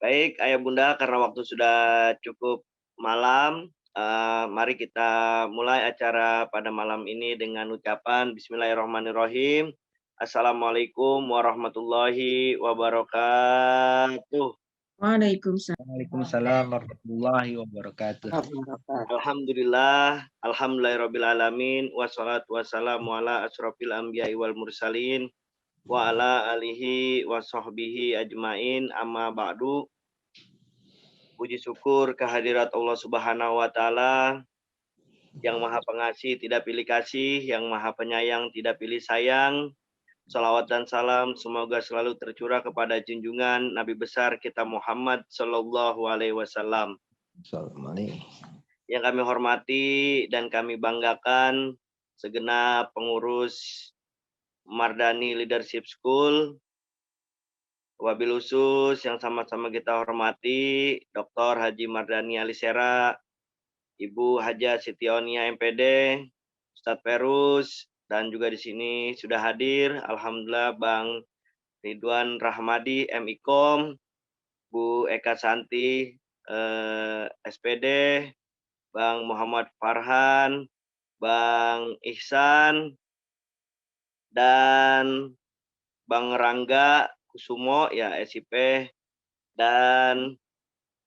Baik, Ayah Bunda, karena waktu sudah cukup malam, mari kita mulai acara pada malam ini dengan ucapan Bismillahirrahmanirrahim. Assalamualaikum warahmatullahi wabarakatuh. Waalaikumsalam Waalaikumsalam warahmatullahi wabarakatuh. Alhamdulillah, alhamdulillahirabbil alamin, wassalatu wassalamu ala asrofil anbiya'i wal mursalin wa ala alihi wa sahbihi ajmain, amma ba'du. Puji syukur kehadirat Allah Subhanahu wa taala yang Maha Pengasih tidak pilih kasih, yang Maha Penyayang tidak pilih sayang. Salawat dan salam semoga selalu tercurah kepada junjungan Nabi besar kita Muhammad sallallahu alaihi wasallam. Assalamualaikum. Yang kami hormati dan kami banggakan segenap pengurus Mardani Leadership School. Wabil khusus yang sama-sama kita hormati Dr. Haji Mardani Alisera, Ibu Haja Sitionia MPD, Ustadz Ferus, dan juga di sini sudah hadir alhamdulillah Bang Ridwan Rahmadi MIKOM, Bu Eka Santi SPD, Bang Muhammad Farhan, Bang Ihsan, dan Bang Rangga Kusumo ya SIP, dan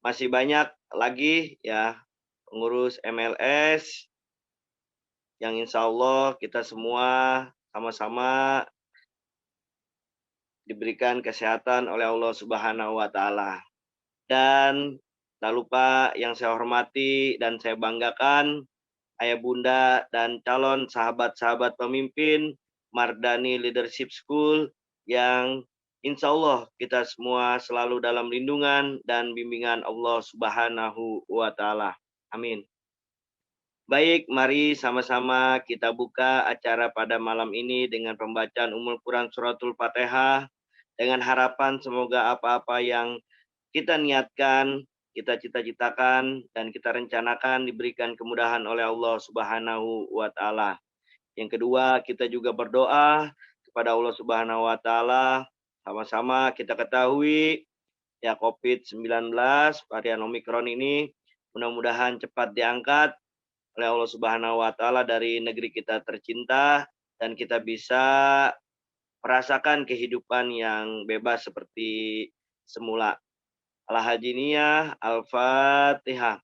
masih banyak lagi ya pengurus MLS yang insya Allah kita semua sama-sama diberikan kesehatan oleh Allah Subhanahu wa taala. Dan tak lupa yang saya hormati dan saya banggakan Ayah Bunda dan calon sahabat-sahabat pemimpin Mardani Leadership School yang insya Allah kita semua selalu dalam lindungan dan bimbingan Allah Subhanahu wa taala. Amin. Baik, mari sama-sama kita buka acara pada malam ini dengan pembacaan Ummul Quran Suratul Fatihah dengan harapan semoga apa-apa yang kita niatkan, kita cita-citakan, dan kita rencanakan diberikan kemudahan oleh Allah Subhanahu wa taala. Yang kedua, kita juga berdoa kepada Allah Subhanahu wa taala. Sama-sama kita ketahui ya COVID-19 varian Omikron ini mudah-mudahan cepat diangkat oleh Allah Subhanahu wa taala dari negeri kita tercinta dan kita bisa merasakan kehidupan yang bebas seperti semula. Al-Hajiniyah, Al-Fatihah.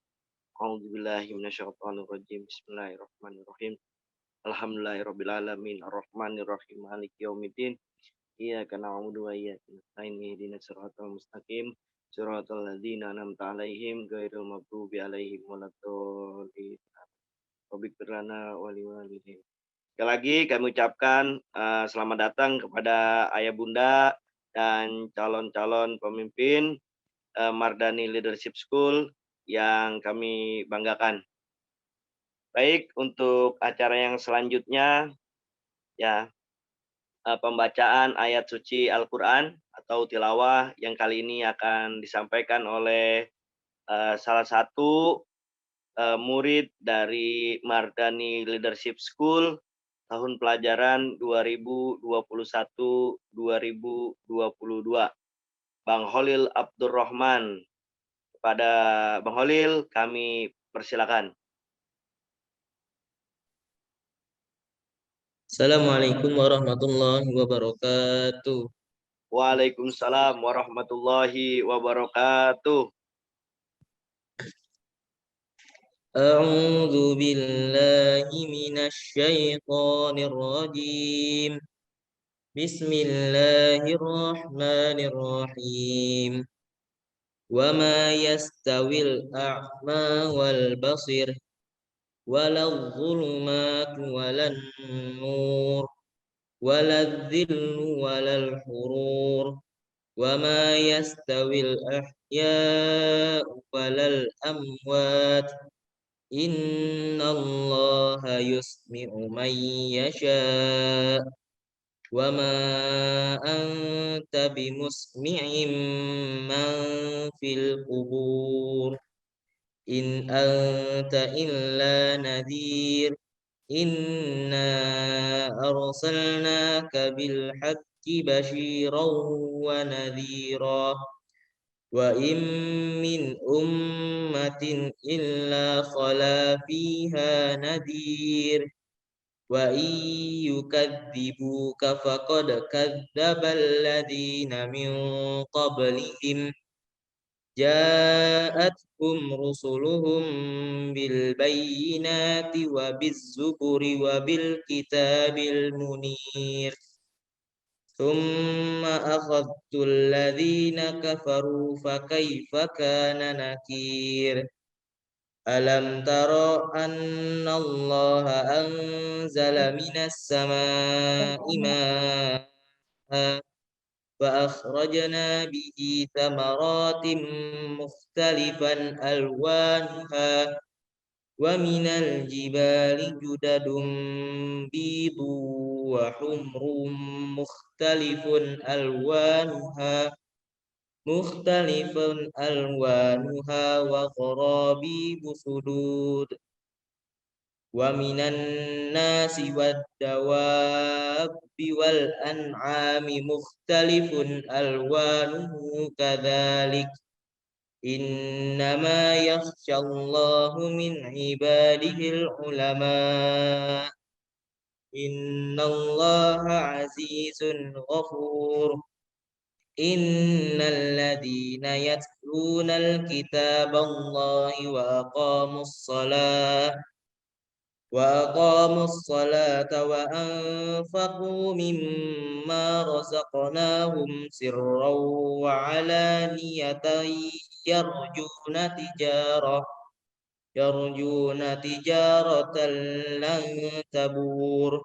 A'udzubillahi minasyaitonirrajim. Bismillahirrahmanirrahim. Alhamdulillahirabbil alamin, arrahmanirrahim, maliki yaumiddin. Iyyaka na'budu wa iyyaka nasta'in, ihdinas siratal mustaqim, siratal ladzina an'amta 'alaihim ghairil maghdubi 'alaihim waladdallin. Rabbik firlana wa liwalidayna. Sekali lagi kami ucapkan selamat datang kepada Ayah Bunda dan calon-calon pemimpin Mardani Leadership School yang kami banggakan. Baik, untuk acara yang selanjutnya ya pembacaan ayat suci Al-Qur'an atau tilawah yang kali ini akan disampaikan oleh salah satu murid dari Mardani Leadership School tahun pelajaran 2021-2022. Bang Holil Abdurrahman. Kepada Bang Holil kami persilakan. Assalamualaikum warahmatullahi wabarakatuh. Waalaikumsalam warahmatullahi wabarakatuh. A'udzu billahi minasy syaithanir rajim. Bismillahirrahmanirrahim. Wa ma yastawil a'ma wal basir walal zulumatu walan nur walal dhillu walal hurur wa ma yastawil ahya'u walal amwat innallaha yusmi'u man yasha' wa ma anta bimusmi'in man fil qubur in anta illa nadhir inna arsalnaka bil haqqi basyiran wa nadhira وإن من أمة إلا خلا فيها نذير وإن يكذبوك فقد كذب الذين من قبلهم جاءتهم رسلهم بالبينات وبالزبر وبالكتاب المنير ثم أخذت الذين كفروا فكيف كان نكير ألم تر أن الله أنزل من السماء ماء فأخرجنا به ثمرات مختلفا ألوانها ومن الجبال جدد بيض وحمر مختلف ألوانها وغرابيب سدود ومن الناس والدواب والأنعام مختلف ألوانه كذلك إنما يخشى الله من عباده العلماء إن الله عزيز غفور إن الذين يتلون الكتاب الله وأقاموا الصلاة وأنفقوا مما رزقناهم سرا وعلانية يرجون تجارة لن تبور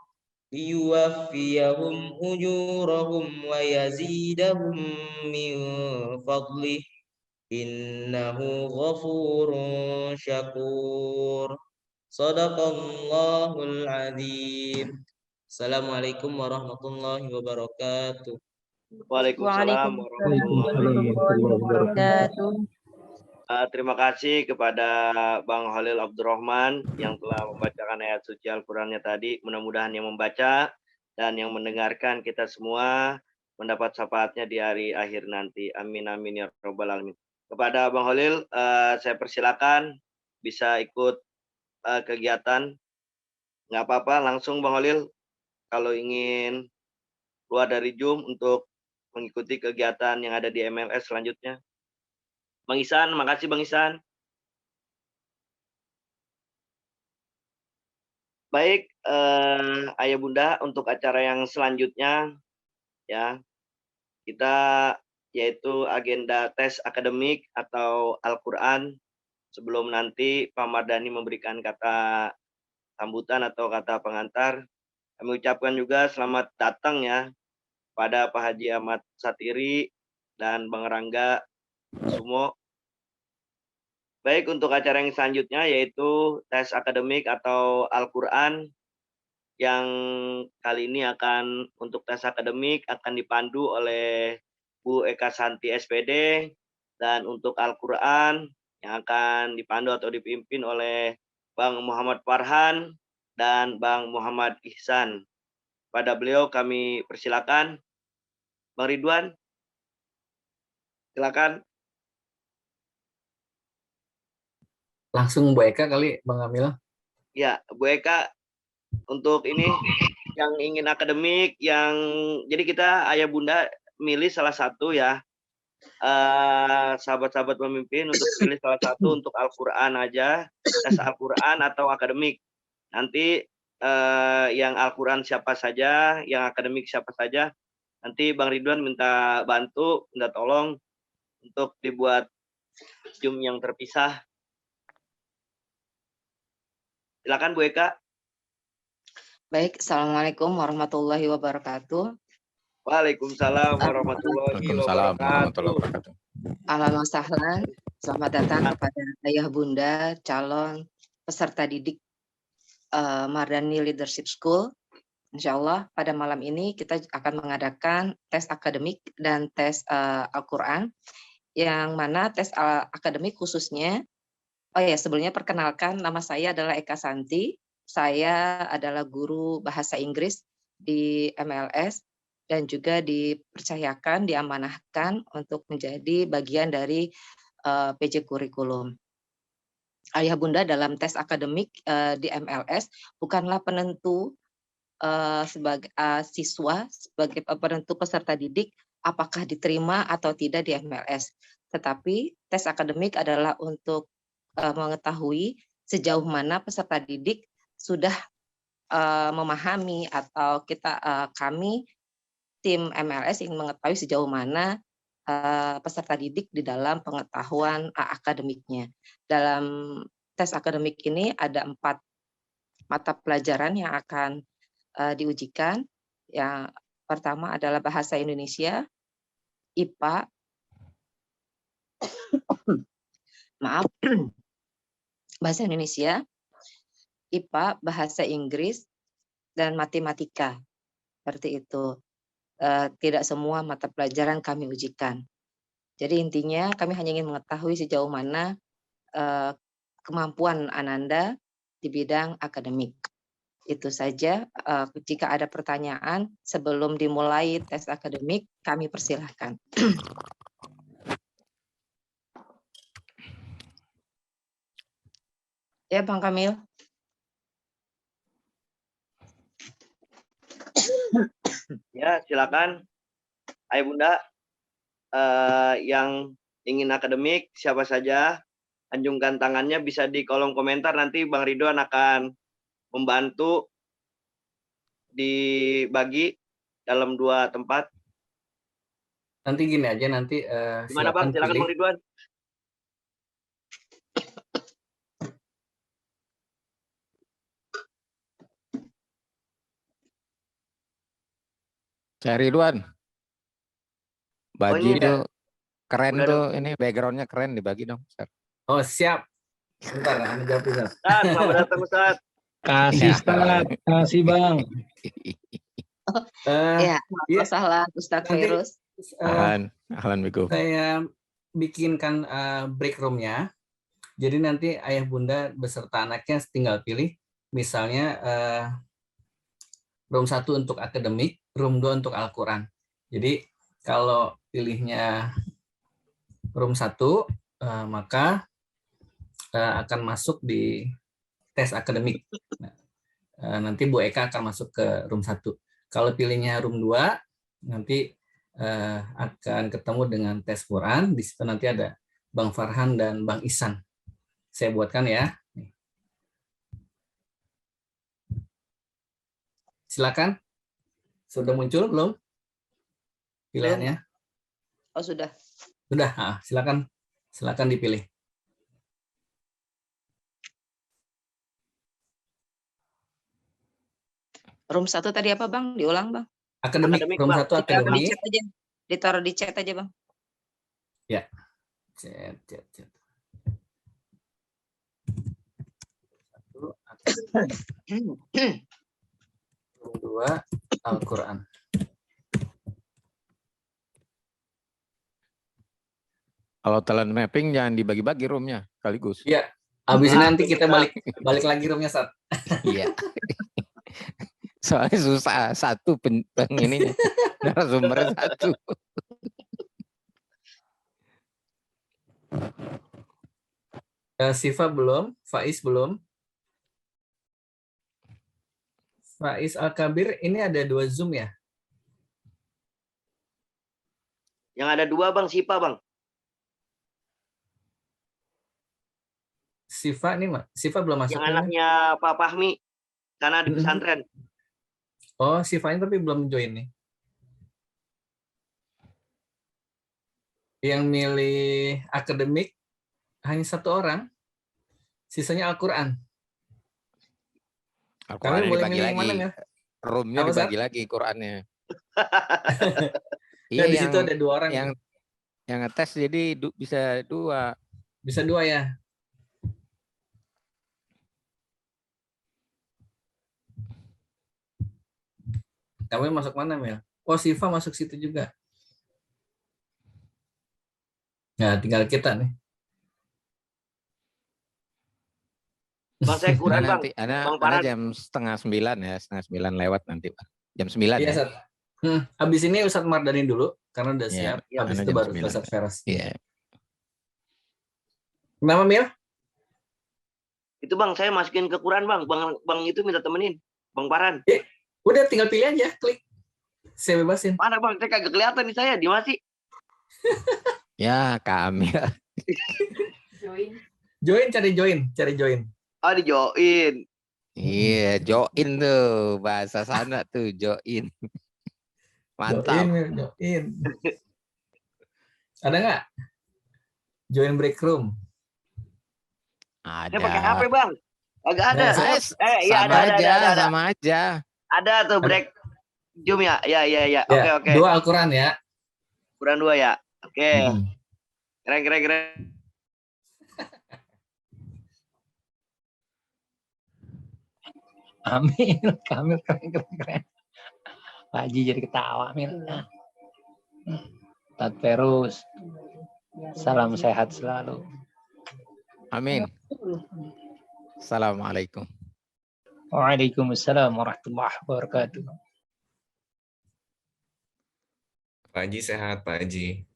ليوفيهم أجورهم ويزيدهم من فضله إنه غفور شكور صدق الله العظيم. Assalamualaikum warahmatullahi wabarakatuh. Waalaikumsalam warahmatullahi Waalaikumsalam wabarakatuh. Terima kasih kepada Bang Holil Abdurrahman yang telah membacakan ayat suci Al-Qur'annya tadi. Mudah-mudahan yang membaca dan yang mendengarkan kita semua mendapat syafaatnya di hari akhir nanti. Amin amin ya rabbal alamin. Kepada Bang Holil, saya persilakan bisa ikut kegiatan. Nggak apa-apa, langsung Bang Holil kalau ingin keluar dari Zoom untuk mengikuti kegiatan yang ada di MLS selanjutnya. Bang Isan, makasih Bang Isan. Baik, Ayah Bunda, untuk acara yang selanjutnya ya, kita yaitu agenda tes akademik atau Al-Qur'an. Sebelum nanti Pak Mardhani memberikan kata sambutan atau kata pengantar, kami ucapkan juga selamat datang ya pada Pak Haji Ahmad Satiri dan Bang Rangga Sumo. Baik, untuk acara yang selanjutnya yaitu tes akademik atau Al-Qur'an yang kali ini untuk tes akademik akan dipandu oleh Bu Eka Santi SPD, dan untuk Al-Qur'an yang akan dipandu atau dipimpin oleh Bang Muhammad Farhan dan Bang Muhammad Ihsan. Pada beliau kami persilakan. Bang Ridwan, silakan. Langsung Bu Eka kali, Bang Amil. Ya, Bu Eka, untuk ini yang ingin akademik, jadi kita Ayah Bunda milih salah satu ya, sahabat-sahabat pemimpin untuk pilih salah satu untuk Al-Qur'an aja, tes Al-Qur'an atau akademik. Nanti yang Al-Qur'an siapa saja, yang akademik siapa saja, nanti Bang Ridwan minta tolong untuk dibuat Zoom yang terpisah. Silakan Bu Eka. Baik, Assalamualaikum warahmatullahi wabarakatuh. Waalaikumsalam warahmatullahi wabarakatuh. Ahlan wa sahlan. Selamat datang kepada Ayah Bunda calon peserta didik Mardhani Leadership School. Insya Allah pada malam ini kita akan mengadakan tes akademik dan tes Al-Quran, yang mana tes akademik khususnya, sebelumnya perkenalkan, nama saya adalah Eka Santi. Saya adalah guru bahasa Inggris di MLS. dan juga dipercayakan, diamanahkan untuk menjadi bagian dari PJ kurikulum. Ayah bunda dalam tes akademik di MLS bukanlah penentu sebagai siswa, sebagai penentu peserta didik apakah diterima atau tidak di MLS. Tetapi tes akademik adalah untuk mengetahui sejauh mana peserta didik sudah memahami atau kami tim MLS ingin mengetahui sejauh mana peserta didik di dalam pengetahuan akademiknya. Dalam tes akademik ini ada 4 mata pelajaran yang akan diujikan. Yang pertama adalah bahasa Indonesia, IPA, maaf, bahasa Indonesia, IPA, bahasa Inggris, dan matematika. Seperti itu. Tidak semua mata pelajaran kami ujikan. Jadi intinya kami hanya ingin mengetahui sejauh mana kemampuan Ananda di bidang akademik. Itu saja. Jika ada pertanyaan sebelum dimulai tes akademik, kami persilahkan. Ya, Bang Kamil. Ya, silakan. Ayah bunda yang ingin akademik, siapa saja, anjungkan tangannya, bisa di kolom komentar, nanti Bang Ridwan akan membantu dibagi dalam 2 tempat. Nanti gini aja, nanti Gimana Bang? Silakan pilih. Bang Ridwan. Saya Ridwan. Bagi ini tuh keren udah tuh, ini backgroundnya keren, dibagi dong. Ustaz. Oh, siap. Bentar, Anda jawab, Ustaz. Selamat datang Ustaz. Kasih Ya. Ustaz, kasih Bang. Ya, Iya. masalah Ustadz Nanti, Virus. Ahlan Bikum. saya bikinkan break room-nya. Jadi nanti ayah bunda beserta anaknya tinggal pilih. Misalnya room 1 untuk akademik, room 2 untuk Al-Quran. Jadi kalau pilihnya room 1, maka akan masuk di tes akademik. Nanti Bu Eka akan masuk ke room 1. Kalau pilihnya room 2, nanti akan ketemu dengan tes Quran. Di situ nanti ada Bang Farhan dan Bang Ihsan. Saya buatkan ya. Silakan. Sudah muncul belum pilihannya? Oh, sudah. Sudah, silakan. Silakan dipilih. Room 1 tadi apa Bang? Diulang Bang. Akademik, room Bang. 1 akademik. Di chat aja. Ditaruh di chat aja Bang. Ya. Chat. 1 akademik. Room 2 Al-Quran. Kalau talent mapping jangan dibagi-bagi roomnya sekaligus. Iya. Habis ini nanti kita balik lagi roomnya saat. Iya. Soalnya susah satu ininya. Narasumbernya 1. Siva belum, Faiz belum. Faiz Al-Kabir, ini ada 2 Zoom ya? Yang ada 2 Bang, Sipa Bang. Siva nih, Siva belum masuk. Yang anaknya Pak Fahmi, karena di pesantren. Oh, Siva ini tapi belum join nih. Yang milih akademik hanya 1 orang. Sisanya Al-Quran. Al-Quran boleh dibagi milih lagi. mana, Mel? Roomnya Apa, dibagi lagi Qurannya. Nah, di situ ada 2 orang. Yang ngetes jadi bisa 2. Bisa 2 ya. Kamu masuk mana, Mel? Oh, Siva masuk situ juga. Nah, tinggal kita nih. Bang, saya Quran Bang. Nanti, Bang ada Farhan. jam 8:30 ya, 8:30 lewat nanti Pak. Jam 9 Iya, ya. Sat. Habis ini Ustadz Mardani dulu karena udah Iya, siap. Habis karena itu jam baru 9. Ustadz Feras. Iya. Kenapa Mil? Itu Bang, saya masukin ke Quran Bang. Bang itu minta temenin. Bang Paran. Udah tinggal pilih aja, klik. Saya bebasin. Mana Bang? Saya kagak kelihatan nih saya. Di mana sih? Ya, kami. Join, cari join. Oh, di join. Iya, join tuh. Bahasa sana tuh, join. Mantap. Join. Ada nggak? Join break room. Saya pakai Ada. HP Bang. Agak ada. Nah, Iya ada. Sama aja. Ada tuh break Zoom ya. Ya. Oke. 2 Al-Quran ya. Quran 2 ya. Oke. Keren. Amin. Kamil keren. Pak Haji jadi ketawa, Mil. Ustadz Ferus. Salam sehat selalu. Amin. Assalamualaikum. Waalaikumsalam warahmatullahi wabarakatuh. Pak Haji sehat, Pak Haji.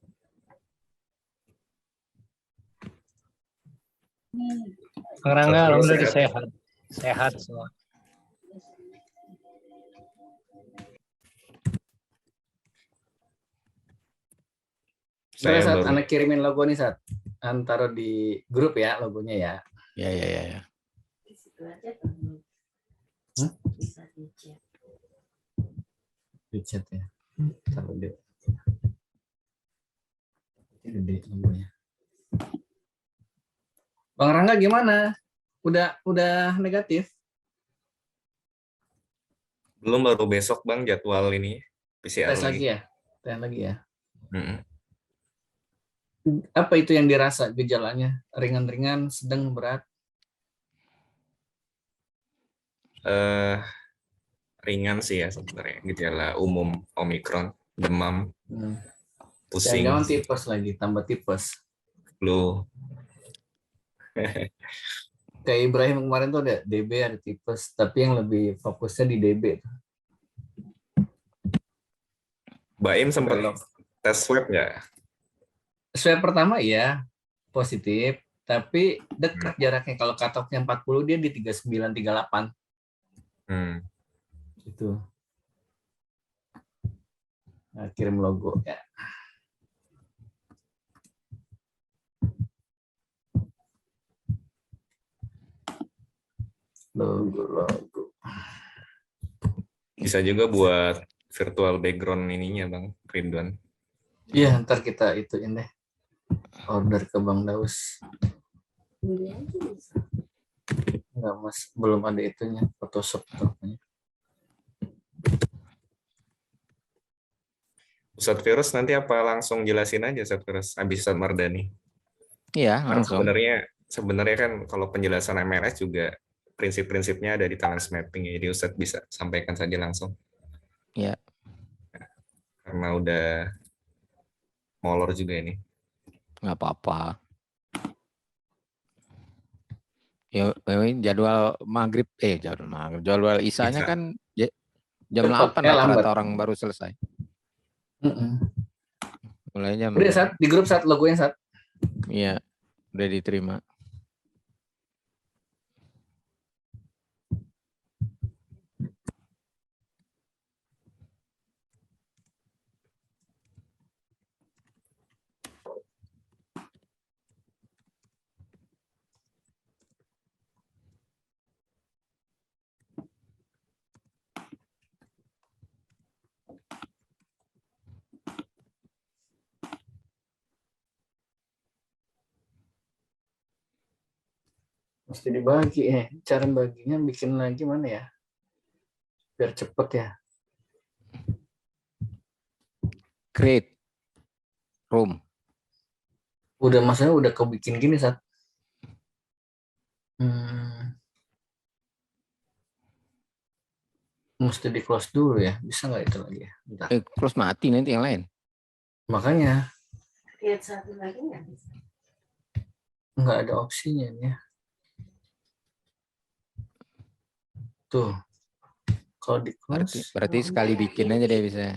Bang Rangga, alhamdulillah sehat. Sehat semua. Boleh Saya saat baru anak kirimin logo nih saat taruh di grup ya logonya ya. Ya. Di chat ya. Taruh di logonya. Bang Rangga gimana? Udah negatif? belum, baru besok Bang jadwal ini PCR Tes lagi lagi. ya? Tes lagi ya. Mm-mm. Apa itu yang dirasa gejalanya? Ringan-ringan, sedang, berat? Ringan sih ya sebenarnya, gejala umum Omikron, demam, pusing, Jangan tipes lagi, tambah tipes. flu. Kayak Ibrahim kemarin tuh ada DB, ada tipes, tapi yang lebih fokusnya di DB. Baim sempat tes swab nggak? Swab pertama iya, positif, tapi dekat jaraknya. Kalau cut-off-nya 40, dia di 39, 38. Gitu. Nah, kirim logo ya. Logo. Bisa juga buat virtual background ininya Bang Ridwan. Iya, ntar kita ituin deh. Order ke Bang Daus. Enggak Mas, belum ada itunya, Photoshop tuh. Ustadz Virus nanti apa langsung jelasin aja Ustadz Virus habis Ustadz Mardani. Iya, Karena langsung. sebenarnya kan kalau penjelasan MRS juga prinsip-prinsipnya ada di talent mapping ya. Jadi Ustadz bisa sampaikan saja langsung. Iya. Karena udah molor juga ini. Nggak apa-apa. Ya, jadwal maghrib, jadwal isanya Isa. kan jam Cepat, 8 lambat. rata-rata orang baru selesai. Mulai jam. Udah saat di grup saat logonya saat. Iya, udah diterima. Mesti dibagi cara baginya bikin lagi mana ya biar cepet ya. Create room. Udah maksudnya udah kebikin gini saat mesti di close dulu ya, bisa nggak itu lagi ya? Bentar. Close mati nanti yang lain. Makanya Lihat satu lagi nggak bisa. nggak ada opsinya ya. Tuh, kalau di close Berarti sekali bikin aja deh bisa.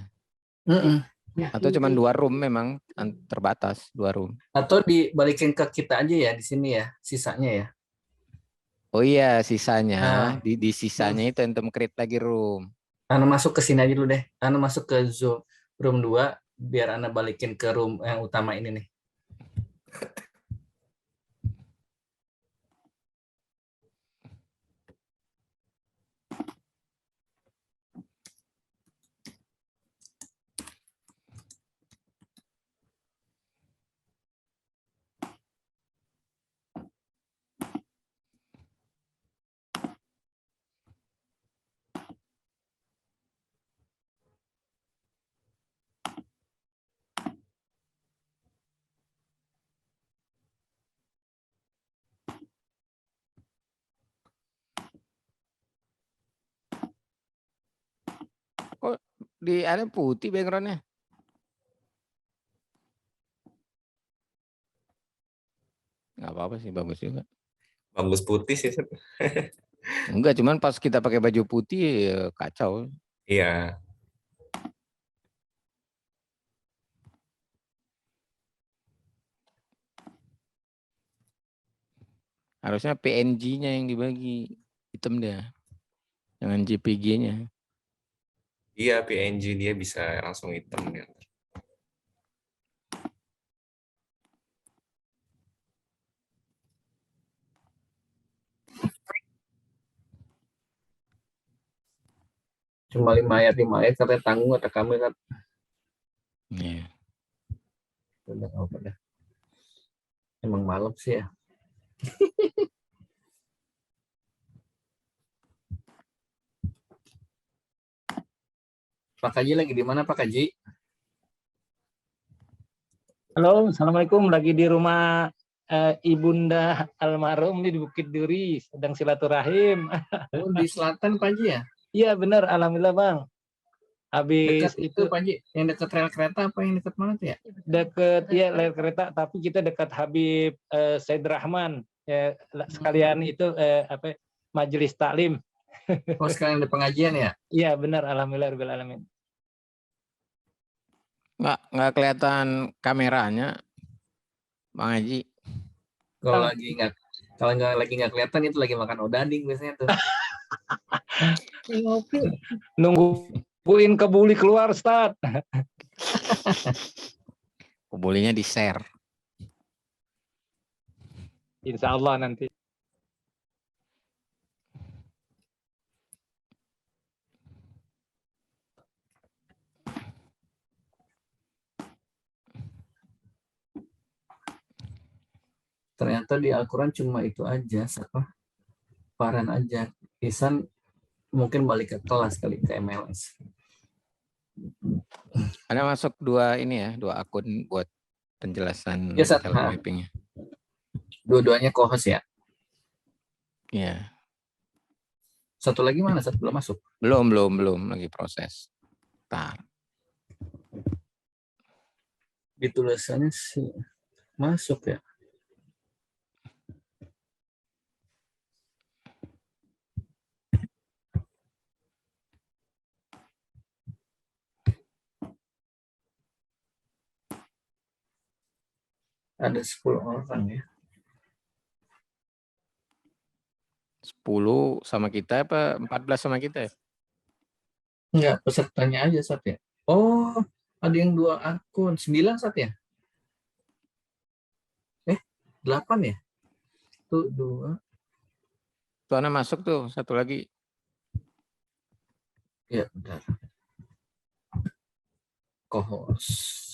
Mm-mm. Atau cuma 2 room memang terbatas 2 room. Atau dibalikin ke kita aja ya di sini ya, sisanya ya. Oh iya, sisanya Nah. di sisanya itu ente create lagi room. Anda masuk ke sini aja dulu deh. Anda masuk ke room 2 biar Anda balikin ke room yang utama ini nih. Kok di ada putih backgroundnya? Nggak apa-apa sih, bagus juga. Bagus putih sih. Seth. Enggak, cuman pas kita pakai baju putih kacau. Iya. Harusnya PNG-nya yang dibagi. Hitam dia. Jangan JPG-nya. Iya, PNG dia bisa langsung hitam ya. Cuma 5 ayat katanya tanggung kata kami kan. Iya. Udah apa dah. Emang malam sih ya. Pak Haji lagi di mana Pak Haji? Halo, Assalamualaikum. Lagi di rumah Ibunda almarhum di Bukit Duri, sedang silaturahim. Oh, di selatan Pak Haji ya? Iya benar, alhamdulillah Bang. Habis Dekat itu Pak Haji, yang dekat rel kereta apa yang dekat mana tuh ya? deket ya rel kereta, tapi kita dekat Habib Said Rahman. Ya, sekalian itu majelis taklim. Oh, sekarang ada pengajian ya? Iya benar, alhamdulillah rabbil alamin. Nggak kelihatan kameranya, Bang Haji. Kalau nggak lagi nggak kelihatan itu lagi makan odading biasanya tuh. Nungguin kebuli keluar, Ustaz. Bolehnya di-share. Insya Allah nanti. Ternyata di Al-Quran cuma itu aja, apa? Paran aja. Isan mungkin balik ke kelas kali ke MLS. Ada masuk 2 ini ya, 2 akun buat penjelasan Ya, Sat. talent mapping-nya. Dua-duanya co-host ya. Iya. Satu lagi mana? Satu belum masuk. Belum lagi proses. Tar. Di tulisannya sih masuk ya. Ada 10 orang ya. 10 sama kita apa 14 sama kita ya? Enggak, pesertanya aja Sat ya. Oh, ada yang 2 akun. 9 Sat ya? 8 ya? Tuh 2. Tuh anak masuk tuh, satu lagi. Ya, bentar. Co-host.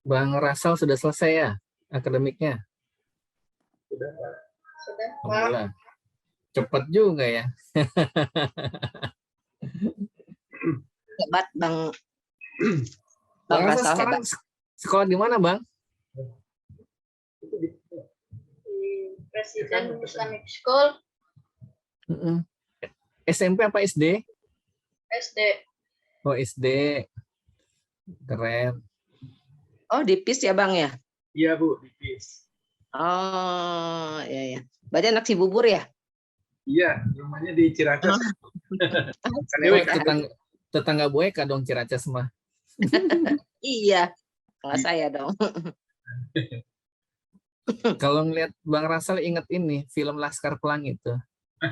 Bang Rasal sudah selesai ya akademiknya? Sudah, Pak. Alhamdulillah. Cepat juga ya. Hebat Bang Bang Rasal Rasal, sekarang hebat. sekolah di mana, Bang? Di Presiden Islamic School, SMP apa SD? SD. Oh, SD. Keren. Oh, di PIS ya Bang ya? Iya Bu, di PIS. Oh, ya ya. Berarti anak si bubur ya? Iya, rumahnya di Ciracas. Oh, tetangga Boeka dong Ciracas mah. Iya, kalau saya dong. Kalau ngeliat Bang Rasal inget ini film Laskar Pelangi itu,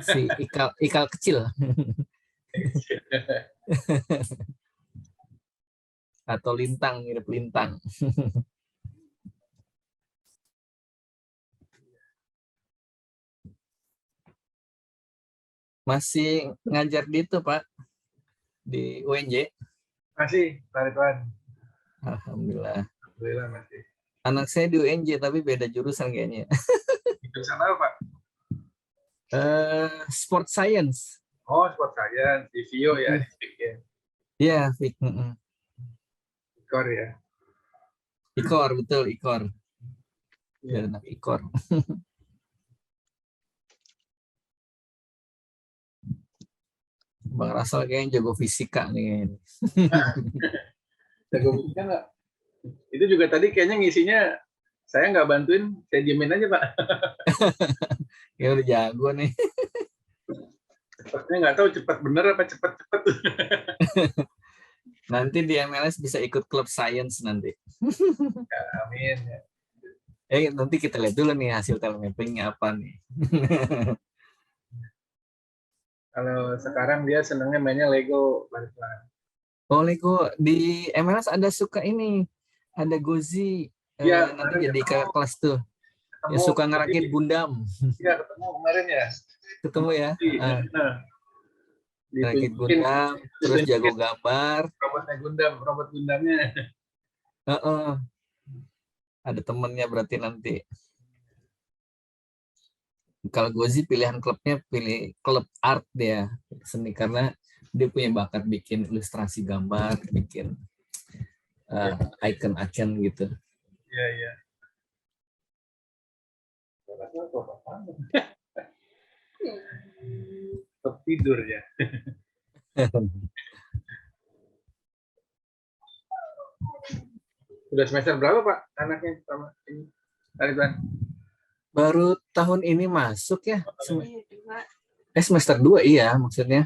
si Ikal kecil. Atau Lintang, mirip Lintang. Masih ngajar di itu Pak, di UNJ? Masih, Pak Ridwan. Alhamdulillah. Alhamdulillah masih. Anak saya di UNJ tapi beda jurusan kayaknya. Jurusan apa Pak? Sport Science. Oh, sport science, di VIO ya, di FIK ya. Iya, FIK. IKOR ya. IKOR, betul, IKOR. Iya. Anak IKOR. Bang Rasal kayaknya jago fisika nih. Jago fisika nggak? Itu juga tadi kayaknya ngisinya saya nggak bantuin, saya diemin aja Pak. Ya udah jago nih. Cepatnya nggak tahu cepat bener apa cepat-cepat. Nanti di MLS bisa ikut klub science nanti. Ya, amin. Nanti kita lihat dulu nih hasil telemappingnya apa nih. Kalau sekarang dia senangnya mainnya Lego. Oh, Lego di MLS ada suka ini, ada Gozi. Iya, nanti jadi ke kelas tuh. Ketemu, yang suka ngerakit Gundam. Iya, ketemu kemarin ya. Ketemu ya. Di Rakit Gundam, terus jago gambar. Robot Gundamnya. Ada temennya berarti nanti. Kalau Gozi pilihan klubnya pilih klub art dia, seni, karena dia punya bakat bikin ilustrasi gambar, bikin icon-icon gitu. Iya, iya. Tidur ya. Sudah semester berapa Pak anaknya sama ini Pak Ridwan? Baru tahun ini masuk ya. Semester 2 iya maksudnya.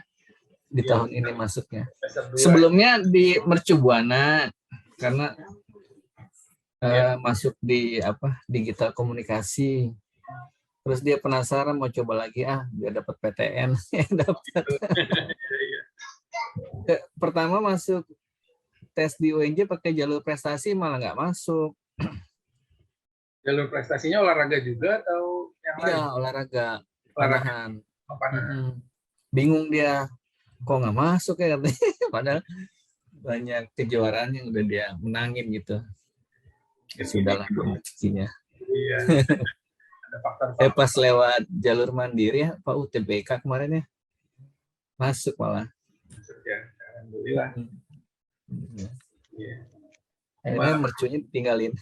Di Iya, tahun ini masuknya. semester 2. Sebelumnya di Mercu Buana karena masuk di digital komunikasi. Terus dia penasaran mau coba lagi biar dapat PTN. Dapat. Pertama masuk tes di UNJ pakai jalur prestasi malah nggak masuk. Jalur prestasinya olahraga juga atau yang lain? Iya, olahraga. Panahan. Panahan. Bingung dia, kok nggak masuk ya katanya. Padahal banyak kejuaraan yang udah dia menangin gitu. Ya sudahlah rezekinya. Iya. Ada faktor-faktor. Pas lewat jalur mandiri ya, Pak UTBK kemarin ya, masuk malah. Masuk ya, alhamdulillah. Iya. Akhirnya mercunya ditinggalin.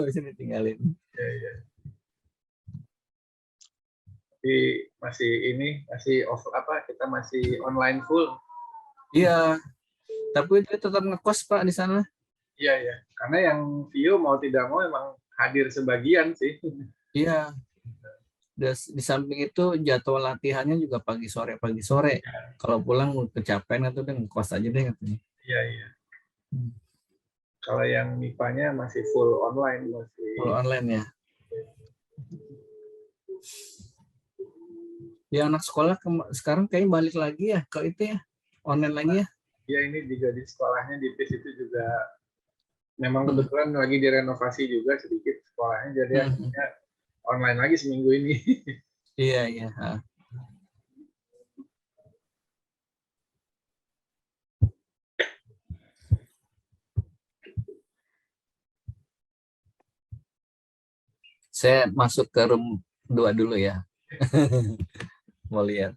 Ditinggalin. Iya. Tapi masih kita masih online full. Iya. Tapi dia tetap ngekos Pak di sana. Iya. Karena yang view mau tidak mau emang hadir sebagian sih. Iya. Dan di samping itu jadwal latihannya juga pagi sore. Kalau pulang kecapean atau udah ngekos aja deh katanya. Iya. Kalau yang MIPA-nya masih full online Full online ya. Ya anak sekolah sekarang kayaknya balik lagi ya ke itu ya, online lagi ya. Iya, ini juga di sekolahnya di PIS itu juga memang kebetulan lagi direnovasi juga sedikit sekolahnya, jadi akhirnya online lagi seminggu ini. Iya. Saya masuk ke room 2 dulu ya. Mau lihat.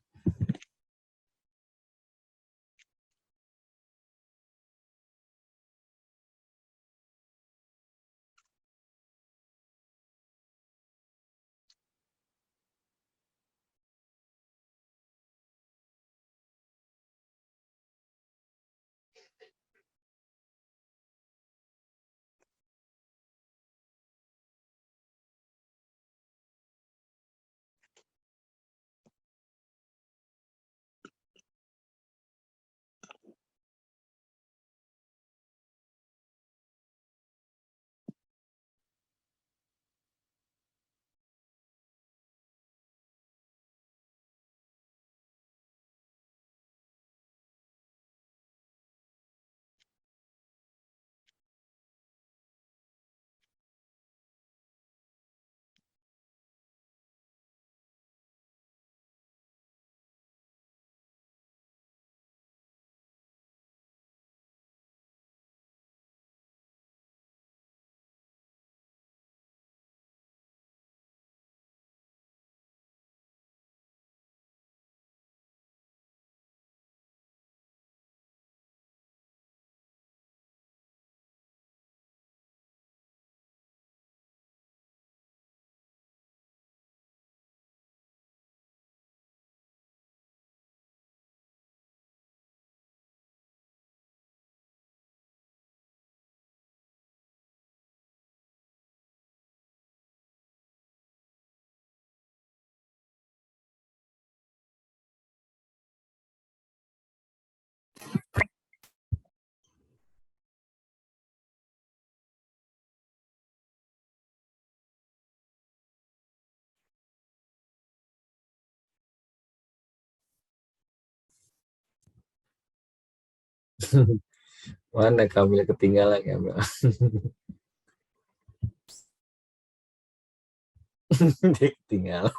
Mana kabelnya ketinggalan ya, Bro? Dia ketinggalan.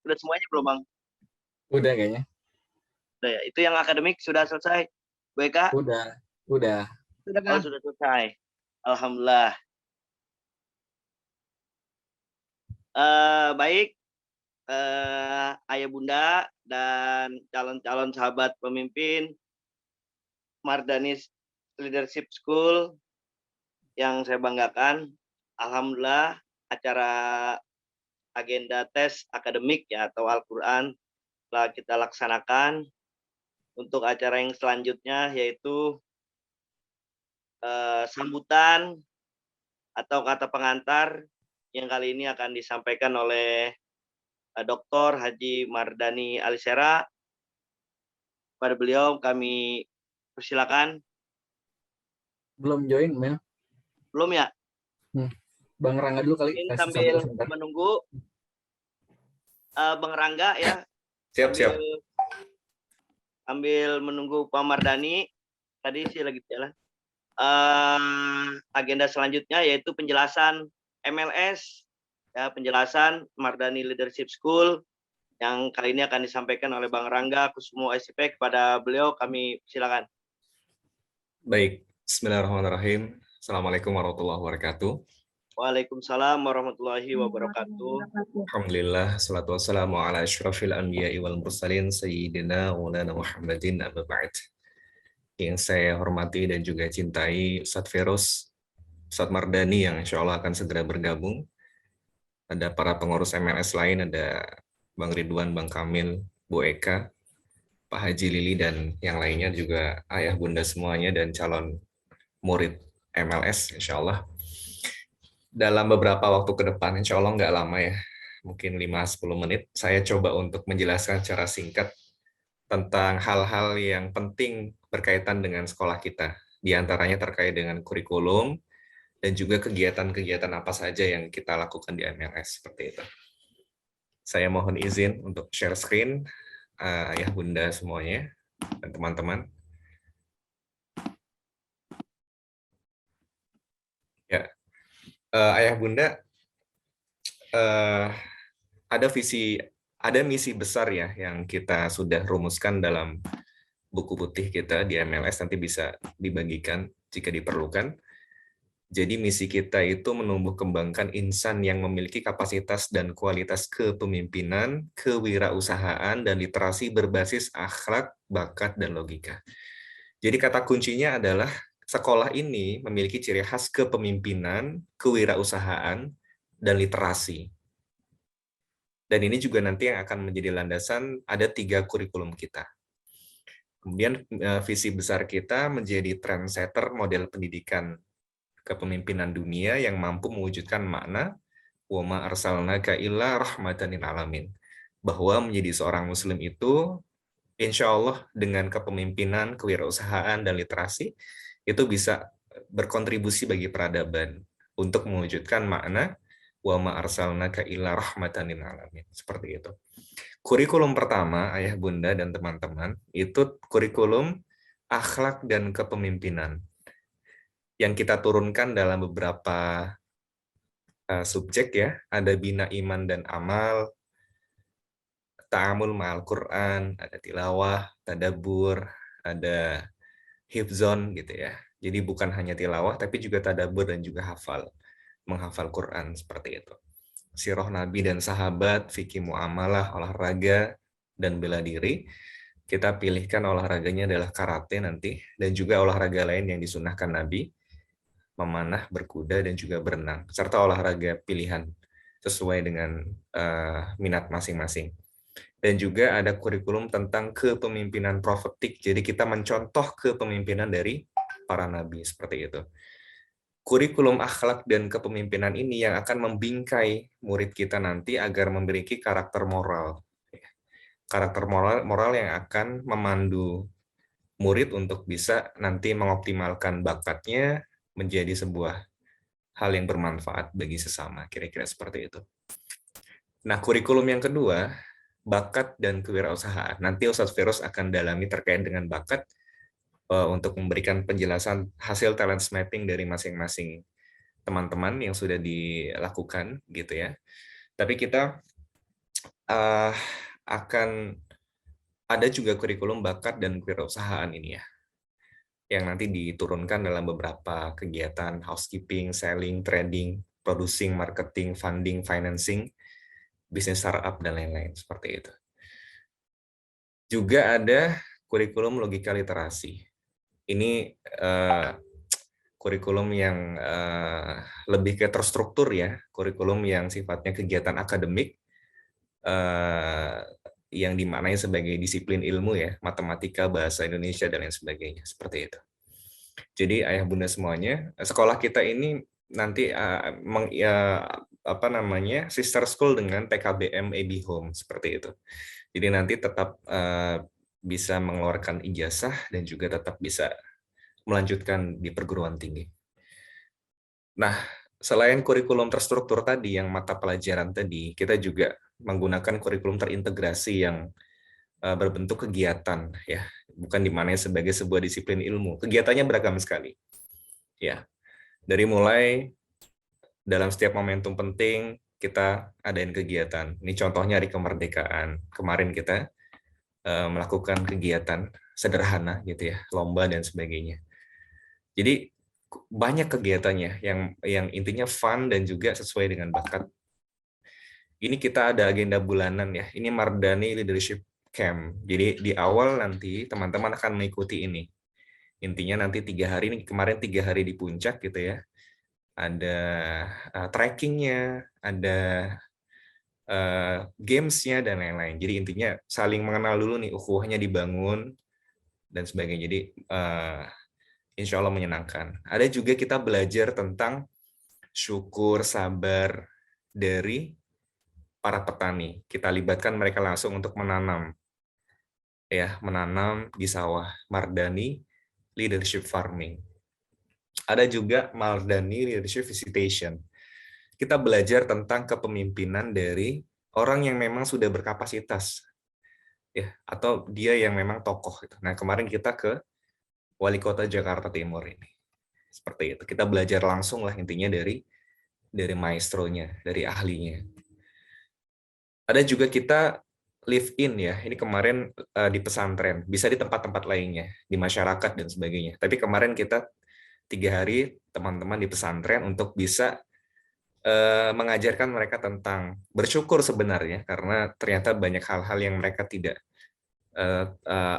Udah semuanya belum, Bang? Udah kayaknya. Udah ya. Itu yang akademik sudah selesai, Bu Eka? Udah. Sudah, Oh, sudah selesai. Alhamdulillah. Baik, Ayah Bunda dan calon-calon sahabat pemimpin Mardanis Leadership School yang saya banggakan, alhamdulillah acara agenda tes akademik ya atau Al-Quran telah kita laksanakan untuk acara yang selanjutnya, yaitu sambutan atau kata pengantar yang kali ini akan disampaikan oleh Dr. Haji Mardani Alisera. Pada beliau kami persilakan. Belum join, Mel. Belum ya? Bang Rangga dulu kali. Mungkin Kasih sambil sebentar. menunggu Bang Rangga ya. Siap. Sambil menunggu Pak Mardani, tadi sih lagi jalan. Agenda selanjutnya yaitu penjelasan MLS, ya, penjelasan Mardani Leadership School yang kali ini akan disampaikan oleh Bang Rangga Kusumo SIP. Kepada beliau kami silakan. Baik, bismillahirrahmanirrahim. Assalamualaikum warahmatullahi wabarakatuh. Waalaikumsalam warahmatullahi wabarakatuh. Alhamdulillah, salatu wassalamu ala asyrafil anbiya'i wal mursalin sayyidina Maulana Muhammadin amma ba'd. Yang saya hormati dan juga cintai Ustadz Feros, Ustadz Mardani yang insya Allah akan segera bergabung. Ada para pengurus MLS lain, ada Bang Ridwan, Bang Kamil, Bu Eka, Pak Haji Lili, dan yang lainnya juga ayah bunda semuanya dan calon murid MLS insya Allah. Dalam beberapa waktu ke depan, insya Allah nggak lama ya, mungkin 5-10 menit, saya coba untuk menjelaskan secara singkat tentang hal-hal yang penting berkaitan dengan sekolah kita. Di antaranya terkait dengan kurikulum dan juga kegiatan-kegiatan apa saja yang kita lakukan di MLS, seperti itu. Saya mohon izin untuk share screen, ayah bunda semuanya dan teman-teman. Ya, ayah bunda, ada misi besar ya yang kita sudah rumuskan dalam buku putih kita di MLS, nanti bisa dibagikan jika diperlukan. Jadi misi kita itu menumbuh kembangkan insan yang memiliki kapasitas dan kualitas kepemimpinan, kewirausahaan, dan literasi berbasis akhlak, bakat, dan logika. Jadi kata kuncinya adalah sekolah ini memiliki ciri khas kepemimpinan, kewirausahaan, dan literasi. Dan ini juga nanti yang akan menjadi landasan, ada 3 kurikulum kita. Kemudian visi besar kita menjadi trendsetter model pendidikan kepemimpinan dunia yang mampu mewujudkan makna wa ma arsalnaka illa rahmatan lil alamin, bahwa menjadi seorang muslim itu insya Allah dengan kepemimpinan, kewirausahaan, dan literasi itu bisa berkontribusi bagi peradaban untuk mewujudkan makna wa ma arsalnaka illa rahmatan lil alamin, seperti itu. Kurikulum pertama, ayah bunda dan teman-teman, itu kurikulum akhlak dan kepemimpinan yang kita turunkan dalam beberapa subjek ya. Ada bina iman dan amal, ta'amul ma'al Quran, ada tilawah, tadabbur, ada hifzon gitu ya. Jadi bukan hanya tilawah tapi juga tadabbur dan juga menghafal Quran, seperti itu. Sirah Nabi dan sahabat, fikih muamalah, olahraga, dan bela diri. Kita pilihkan olahraganya adalah karate nanti, dan juga olahraga lain yang disunahkan Nabi, memanah, berkuda, dan juga berenang, serta olahraga pilihan sesuai dengan minat masing-masing. Dan juga ada kurikulum tentang kepemimpinan profetik, jadi kita mencontoh kepemimpinan dari para nabi, seperti itu. Kurikulum akhlak dan kepemimpinan ini yang akan membingkai murid kita nanti agar memiliki karakter moral. Karakter moral yang akan memandu murid untuk bisa nanti mengoptimalkan bakatnya menjadi sebuah hal yang bermanfaat bagi sesama, kira-kira seperti itu. Nah, kurikulum yang kedua, bakat dan kewirausahaan. Nanti Ustadz Feros akan dalami terkait dengan bakat untuk memberikan penjelasan hasil talent mapping dari masing-masing teman-teman yang sudah dilakukan, gitu ya. Tapi kita akan ada juga kurikulum bakat dan kewirausahaan ini ya, yang nanti diturunkan dalam beberapa kegiatan housekeeping, selling, trading, producing, marketing, funding, financing, bisnis startup, dan lain-lain, seperti itu. Juga ada kurikulum logika literasi. Ini kurikulum yang lebih ke terstruktur ya, kurikulum yang sifatnya kegiatan akademik, yang dimaknai sebagai disiplin ilmu ya, matematika, bahasa Indonesia dan lain sebagainya, seperti itu. Jadi ayah bunda semuanya, sekolah kita ini nanti sister school dengan PKBM AB Home seperti itu. Jadi nanti tetap bisa mengeluarkan ijazah dan juga tetap bisa melanjutkan di perguruan tinggi. Nah, selain kurikulum terstruktur tadi yang mata pelajaran tadi, kita juga menggunakan kurikulum terintegrasi yang berbentuk kegiatan ya, bukan dimaknai sebagai sebuah disiplin ilmu. Kegiatannya beragam sekali. Ya. Dari mulai dalam setiap momentum penting kita adain kegiatan. Ini contohnya hari kemerdekaan. Kemarin kita melakukan kegiatan sederhana gitu ya, lomba dan sebagainya. Jadi banyak kegiatannya yang intinya fun dan juga sesuai dengan bakat. Ini kita ada agenda bulanan ya. Ini Mardani Leadership Camp. Jadi di awal nanti teman-teman akan mengikuti ini. Intinya nanti 3 hari ini, kemarin 3 hari di puncak gitu ya. Ada trackingnya, ada gamesnya dan lain-lain. Jadi intinya saling mengenal dulu nih, ukhuwahnya dibangun dan sebagainya. Jadi insya Allah menyenangkan. Ada juga kita belajar tentang syukur, sabar dari para petani. Kita libatkan mereka langsung untuk menanam, ya, menanam di sawah. Mardani Leadership Farming. Ada juga Mardani Leadership Visitation. Kita belajar tentang kepemimpinan dari orang yang memang sudah berkapasitas, ya, atau dia yang memang tokoh. Nah, kemarin kita ke Wali Kota Jakarta Timur ini. Seperti itu. Kita belajar langsung lah intinya dari maestronya, dari ahlinya. Ada juga kita live in ya. Ini kemarin di pesantren, bisa di tempat-tempat lainnya, di masyarakat dan sebagainya. Tapi kemarin kita 3 hari teman-teman di pesantren untuk bisa mengajarkan mereka tentang bersyukur sebenarnya, karena ternyata banyak hal-hal yang mereka tidak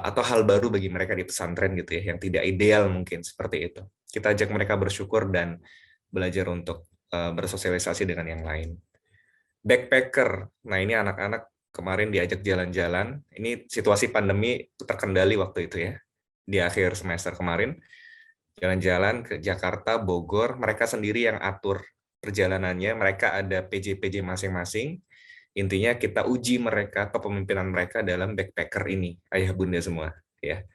atau hal baru bagi mereka di pesantren gitu ya, yang tidak ideal mungkin seperti itu. Kita ajak mereka bersyukur dan belajar untuk bersosialisasi dengan yang lain. Backpacker, nah ini anak-anak kemarin diajak jalan-jalan. Ini situasi pandemi terkendali waktu itu ya, di akhir semester kemarin. Jalan-jalan ke Jakarta, Bogor, mereka sendiri yang atur perjalanannya, mereka ada PJ-PJ masing-masing. Intinya kita uji mereka, kepemimpinan mereka dalam backpacker ini, ayah bunda semua. Ya,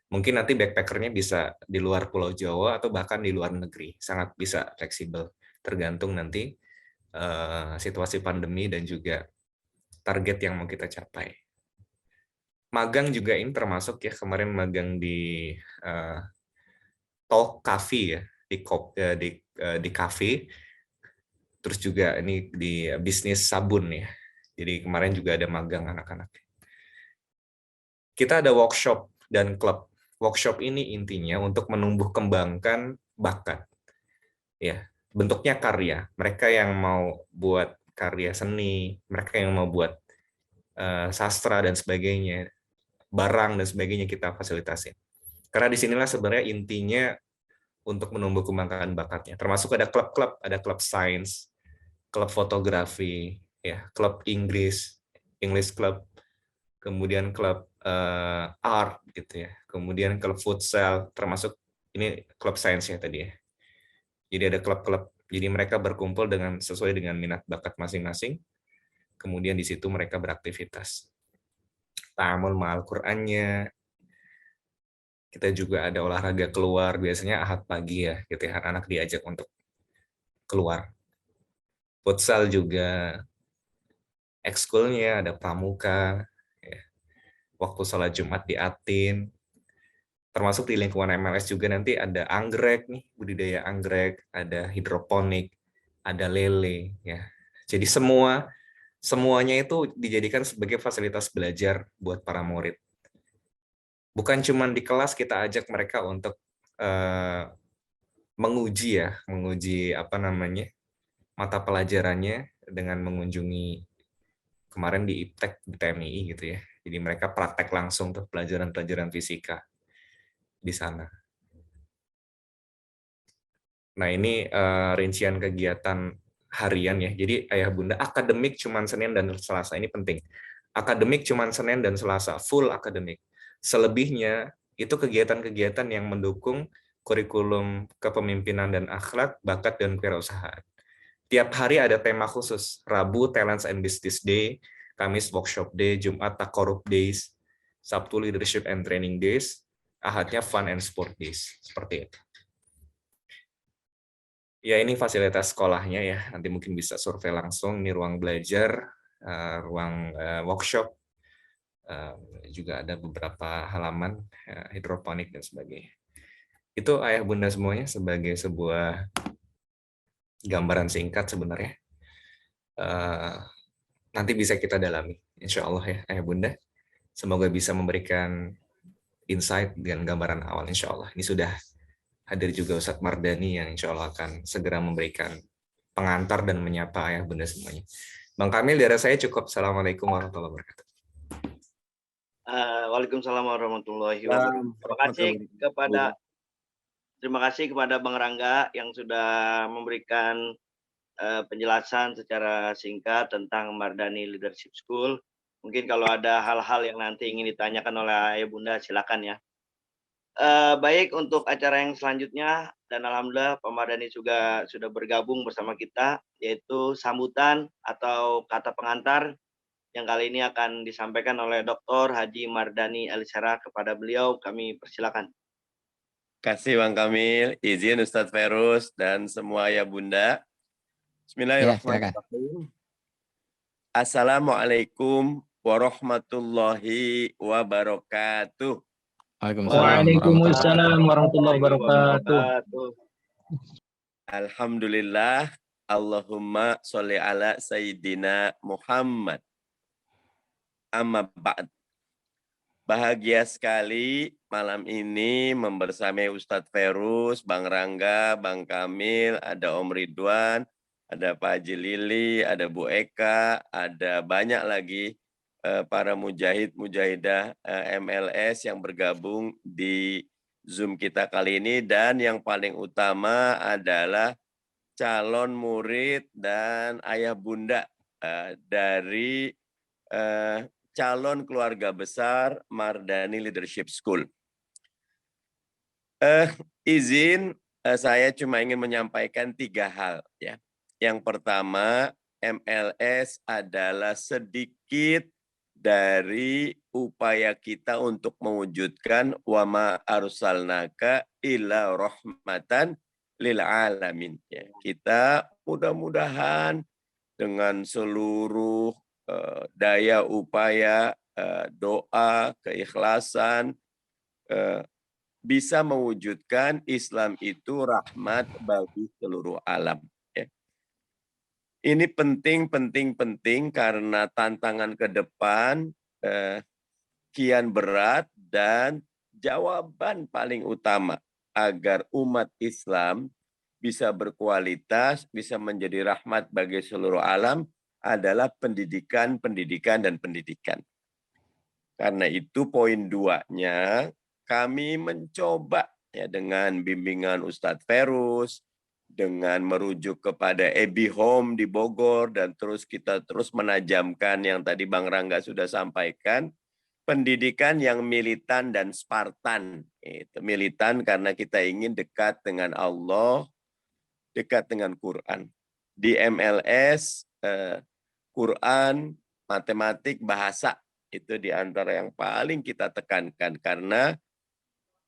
mungkin nanti backpackernya bisa di luar Pulau Jawa atau bahkan di luar negeri, sangat bisa fleksibel, tergantung nanti situasi pandemi dan juga target yang mau kita capai. Magang juga ini termasuk ya, kemarin magang di Talk Cafe ya, di cafe, terus juga ini di bisnis sabun ya. Jadi kemarin juga ada magang anak-anak. Kita ada workshop dan klub. Workshop ini intinya untuk menumbuh kembangkan bakat. Ya, bentuknya karya. Mereka yang mau buat karya seni, mereka yang mau buat sastra dan sebagainya, barang dan sebagainya kita fasilitasi. Karena disinilah sebenarnya intinya untuk menumbuh kembangkan bakatnya. Termasuk ada klub-klub, ada klub sains, klub fotografi, ya, klub English club, kemudian klub art gitu ya, kemudian klub futsal, termasuk ini klub sains ya tadi ya. Jadi ada klub-klub, jadi mereka berkumpul sesuai dengan minat bakat masing-masing, kemudian di situ mereka beraktivitas. Ta'amul ma'al Qur'annya, kita juga ada olahraga keluar, biasanya Ahad pagi ya, gitu ya, anak-anak diajak untuk keluar. Futsal juga, ekskulnya ada pramuka, ya. Waktu sholat Jumat di Atin, termasuk di lingkungan MLS juga nanti ada anggrek nih, budidaya anggrek, ada hidroponik, ada lele, ya. Jadi semuanya itu dijadikan sebagai fasilitas belajar buat para murid. Bukan cuma di kelas kita ajak mereka untuk menguji mata pelajarannya dengan mengunjungi kemarin di IPTEK di TMI gitu ya. Jadi mereka praktek langsung tuh pelajaran-pelajaran fisika di sana. Nah, ini rincian kegiatan harian ya. Jadi ayah bunda, akademik cuma Senin dan Selasa ini penting. Akademik cuma Senin dan Selasa, full akademik. Selebihnya itu kegiatan-kegiatan yang mendukung kurikulum kepemimpinan dan akhlak, bakat, dan kewirausahaan. Tiap hari ada tema khusus. Rabu Talents and Business Day, Kamis Workshop Day, Jumat Takorup Days, Sabtu Leadership and Training Days, Ahadnya Fun and Sport Days. Seperti itu. Ya, ini fasilitas sekolahnya ya. Nanti mungkin bisa survei langsung. Ini ruang belajar, ruang workshop, juga ada beberapa halaman hidroponik dan sebagainya. Itu ayah bunda semuanya sebagai sebuah gambaran singkat sebenarnya. Nanti bisa kita dalami, insya Allah ya ayah bunda. Semoga bisa memberikan insight dan gambaran awal, insya Allah. Ini sudah hadir juga Ustadz Mardani yang insya Allah akan segera memberikan pengantar dan menyapa ayah bunda semuanya. Bang Kamil, dari saya cukup. Assalamualaikum warahmatullahi wabarakatuh. Waalaikumsalam warahmatullahi wabarakatuh. Terima kasih kepada Bang Rangga yang sudah memberikan penjelasan secara singkat tentang Mardani Leadership School. Mungkin kalau ada hal-hal yang nanti ingin ditanyakan oleh ayah bunda, silakan ya. Baik, untuk acara yang selanjutnya, dan alhamdulillah Pak Mardani juga sudah bergabung bersama kita, yaitu sambutan atau kata pengantar yang kali ini akan disampaikan oleh Dr. Haji Mardani Alisera. Kepada beliau kami persilakan. Kasih Bang Kamil, izin Ustadz Ferus dan semua ayah bunda. Bismillahirrahmanirrahim. Assalamualaikum warahmatullahi wabarakatuh. Waalaikumsalam warahmatullahi wabarakatuh. Alhamdulillah, Allahumma sholli ala Sayyidina Muhammad. Amma ba'd. Bahagia sekali malam ini membersamai Ustadz Ferus, Bang Rangga, Bang Kamil, ada Om Ridwan, ada Pak Haji Lili, ada Bu Eka, ada banyak lagi para mujahid-mujahidah MLS yang bergabung di Zoom kita kali ini. Dan yang paling utama adalah calon murid dan ayah bunda dari calon keluarga besar Mardani Leadership School. Saya cuma ingin menyampaikan 3 hal ya. Yang pertama, MLS adalah sedikit dari upaya kita untuk mewujudkan wa ma arsalnaka illa rahmatan lil alamin. Ya, kita mudah-mudahan dengan seluruh daya upaya, doa, keikhlasan, bisa mewujudkan Islam itu rahmat bagi seluruh alam. Ya. Ini penting karena tantangan ke depan kian berat, dan jawaban paling utama agar umat Islam bisa berkualitas, bisa menjadi rahmat bagi seluruh alam adalah pendidikan. Karena itu poin 2-nya kami mencoba ya dengan bimbingan Ustadz Ferus, dengan merujuk kepada Ebi Home di Bogor, dan kita terus menajamkan yang tadi Bang Rangga sudah sampaikan, pendidikan yang militan dan Spartan. Itu militan karena kita ingin dekat dengan Allah, dekat dengan Quran. Di MLS Quran, matematik, bahasa itu di antara yang paling kita tekankan, karena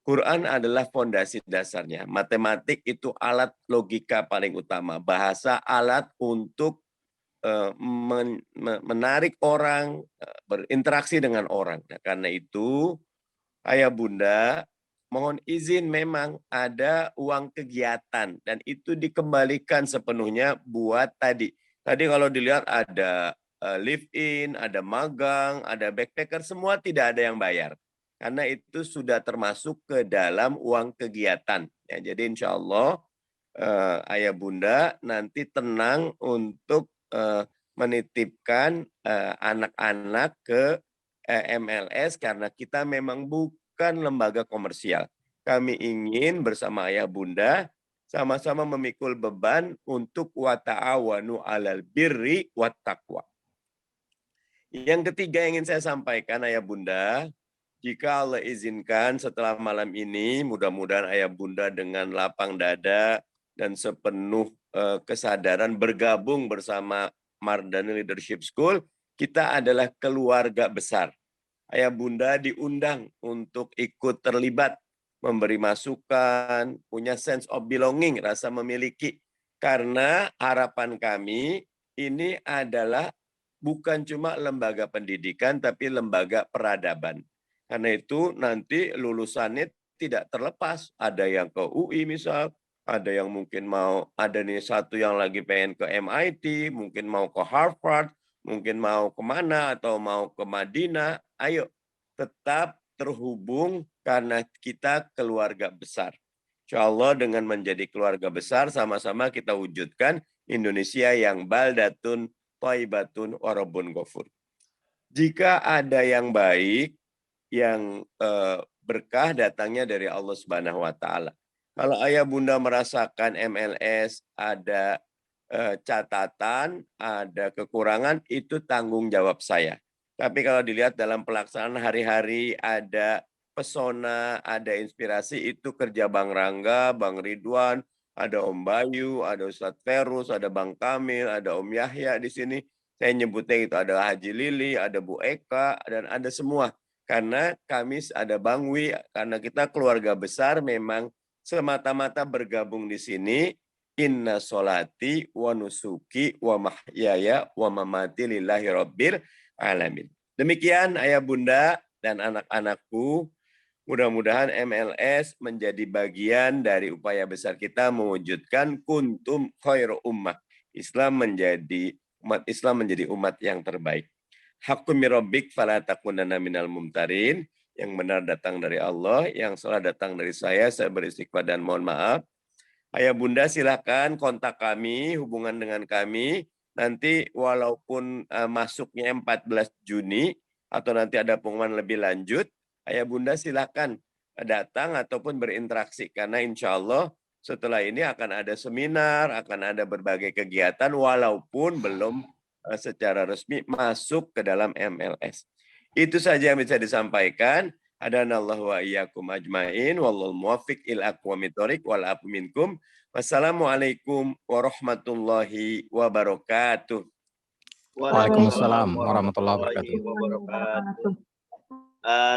Quran adalah fondasi dasarnya. Matematik itu alat logika paling utama. Bahasa alat untuk menarik orang, berinteraksi dengan orang. Nah, karena itu, ayah bunda, mohon izin memang ada uang kegiatan dan itu dikembalikan sepenuhnya buat tadi. Tadi kalau dilihat ada live in, ada magang, ada backpacker, semua tidak ada yang bayar. Karena itu sudah termasuk ke dalam uang kegiatan. Ya, jadi insya Allah ayah bunda nanti tenang untuk menitipkan anak-anak ke MLS karena kita memang bukan lembaga komersial. Kami ingin bersama ayah bunda sama-sama memikul beban untuk wa ta'awanu 'alal birri wat taqwa. Yang ketiga yang ingin saya sampaikan Ayah Bunda, jika Allah izinkan setelah malam ini, mudah-mudahan Ayah Bunda dengan lapang dada dan sepenuh kesadaran bergabung bersama Mardani Leadership School, kita adalah keluarga besar. Ayah Bunda diundang untuk ikut terlibat, memberi masukan, punya sense of belonging, rasa memiliki. Karena harapan kami ini adalah bukan cuma lembaga pendidikan, tapi lembaga peradaban. Karena itu nanti lulusannya tidak terlepas. Ada yang ke UI misal, ada yang mungkin mau, ada nih satu yang lagi pengen ke MIT, mungkin mau ke Harvard, mungkin mau kemana, atau mau ke Madinah. Ayo, tetap terhubung karena kita keluarga besar. Insya Allah dengan menjadi keluarga besar, sama-sama kita wujudkan Indonesia yang baldatun, thayyibatun, warabun ghafur. Jika ada yang baik, yang berkah datangnya dari Allah Subhanahu wa taala. Kalau Ayah Bunda merasakan MLS ada catatan, ada kekurangan, itu tanggung jawab saya. Tapi kalau dilihat dalam pelaksanaan hari-hari ada pesona, ada inspirasi, itu kerja Bang Rangga, Bang Ridwan, ada Om Bayu, ada Ustadz Ferus, ada Bang Kamil, ada Om Yahya di sini. Saya nyebutnya itu ada Haji Lili, ada Bu Eka, dan ada semua. Karena kami ada Bang Wi, karena kita keluarga besar memang semata-mata bergabung di sini. Inna sholati wa nusuki wa mahyaya wa mamati lillahi rabbil alamin. Demikian Ayah Bunda dan anak-anakku. Mudah-mudahan MLS menjadi bagian dari upaya besar kita mewujudkan kuntum khairu ummah. Umat Islam menjadi umat yang terbaik. Haqqum min rabbik fala takunanna minal mumtarin. Yang benar datang dari Allah, yang salah datang dari saya beristighfar dan mohon maaf. Ayah Bunda silakan kontak kami, hubungan dengan kami. Nanti walaupun masuknya 14 Juni atau nanti ada pengumuman lebih lanjut, Ayah Bunda silakan datang ataupun berinteraksi. Karena insya Allah setelah ini akan ada seminar, akan ada berbagai kegiatan walaupun belum secara resmi masuk ke dalam MLS. Itu saja yang bisa disampaikan. Adanallahu wa iyyakum ajmain wallahul muwaffiq ila aqwamit thoriq wal afu minkum. Wassalamualaikum warahmatullahi wabarakatuh. Waalaikumsalam warahmatullahi wabarakatuh.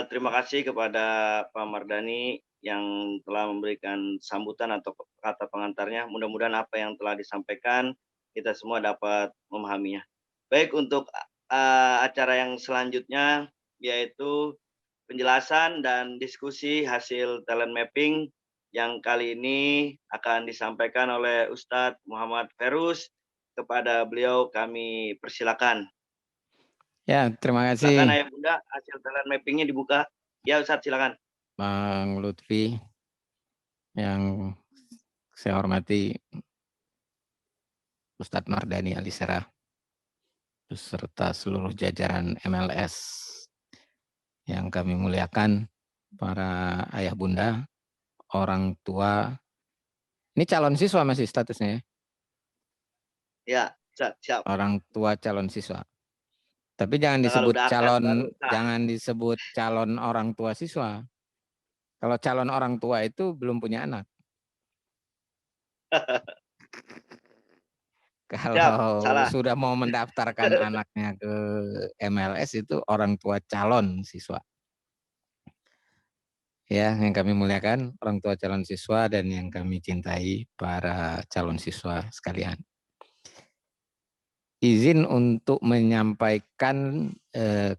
Terima kasih kepada Pak Mardani yang telah memberikan sambutan atau kata pengantarnya. Mudah-mudahan apa yang telah disampaikan kita semua dapat memahaminya. Baik, untuk acara yang selanjutnya yaitu penjelasan dan diskusi hasil talent mapping yang kali ini akan disampaikan oleh Ustadz Muhammad Ferus. Kepada beliau kami persilakan. Ya, terima kasih. Silakan Ayah Bunda, hasil talent mappingnya dibuka. Ya Ustadz, silakan. Bang Lutfi, yang saya hormati Ustadz Mardani Alisera, beserta seluruh jajaran MLS yang kami muliakan, para ayah bunda, orang tua. Ini calon siswa masih statusnya ya? Ya, siap. Orang tua calon siswa. Tapi jangan disebut jangan disebut calon orang tua siswa. Kalau calon orang tua itu belum punya anak. Kalau sudah mau mendaftarkan anaknya ke MLS itu orang tua calon siswa. Ya, yang kami muliakan orang tua calon siswa dan yang kami cintai para calon siswa sekalian. Izin untuk menyampaikan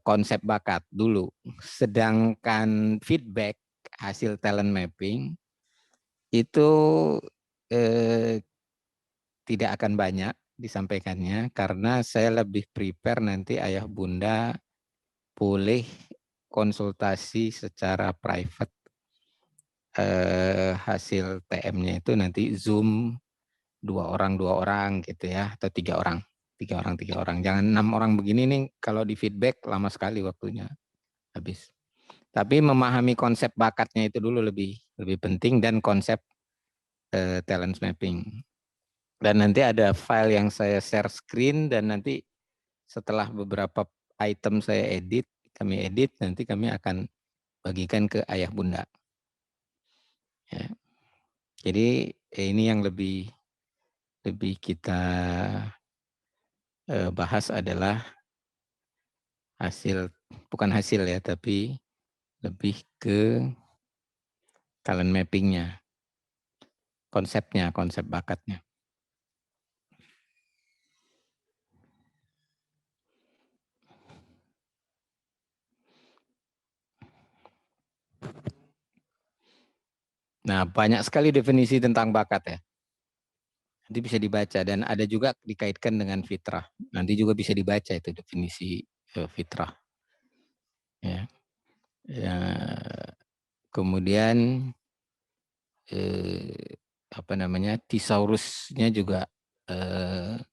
konsep bakat dulu. Sedangkan feedback hasil talent mapping itu tidak akan banyak disampaikannya karena saya lebih prepare nanti ayah bunda boleh konsultasi secara private hasil TM-nya itu nanti Zoom 2 orang gitu ya, atau 3 orang. 3 orang. Jangan 6 orang begini nih, kalau di feedback lama sekali waktunya habis. Tapi memahami konsep bakatnya itu dulu lebih penting dan konsep talent mapping. Dan nanti ada file yang saya share screen dan nanti setelah beberapa item kami edit, nanti kami akan bagikan ke ayah bunda. Ya. Jadi ini yang lebih kita bahas adalah bukan hasil ya, tapi lebih ke talent mappingnya, konsep bakatnya. Nah, banyak sekali definisi tentang bakat ya. Nanti bisa dibaca, dan ada juga dikaitkan dengan fitrah. Nanti juga bisa dibaca itu definisi fitrah. Ya. Kemudian thesaurusnya juga,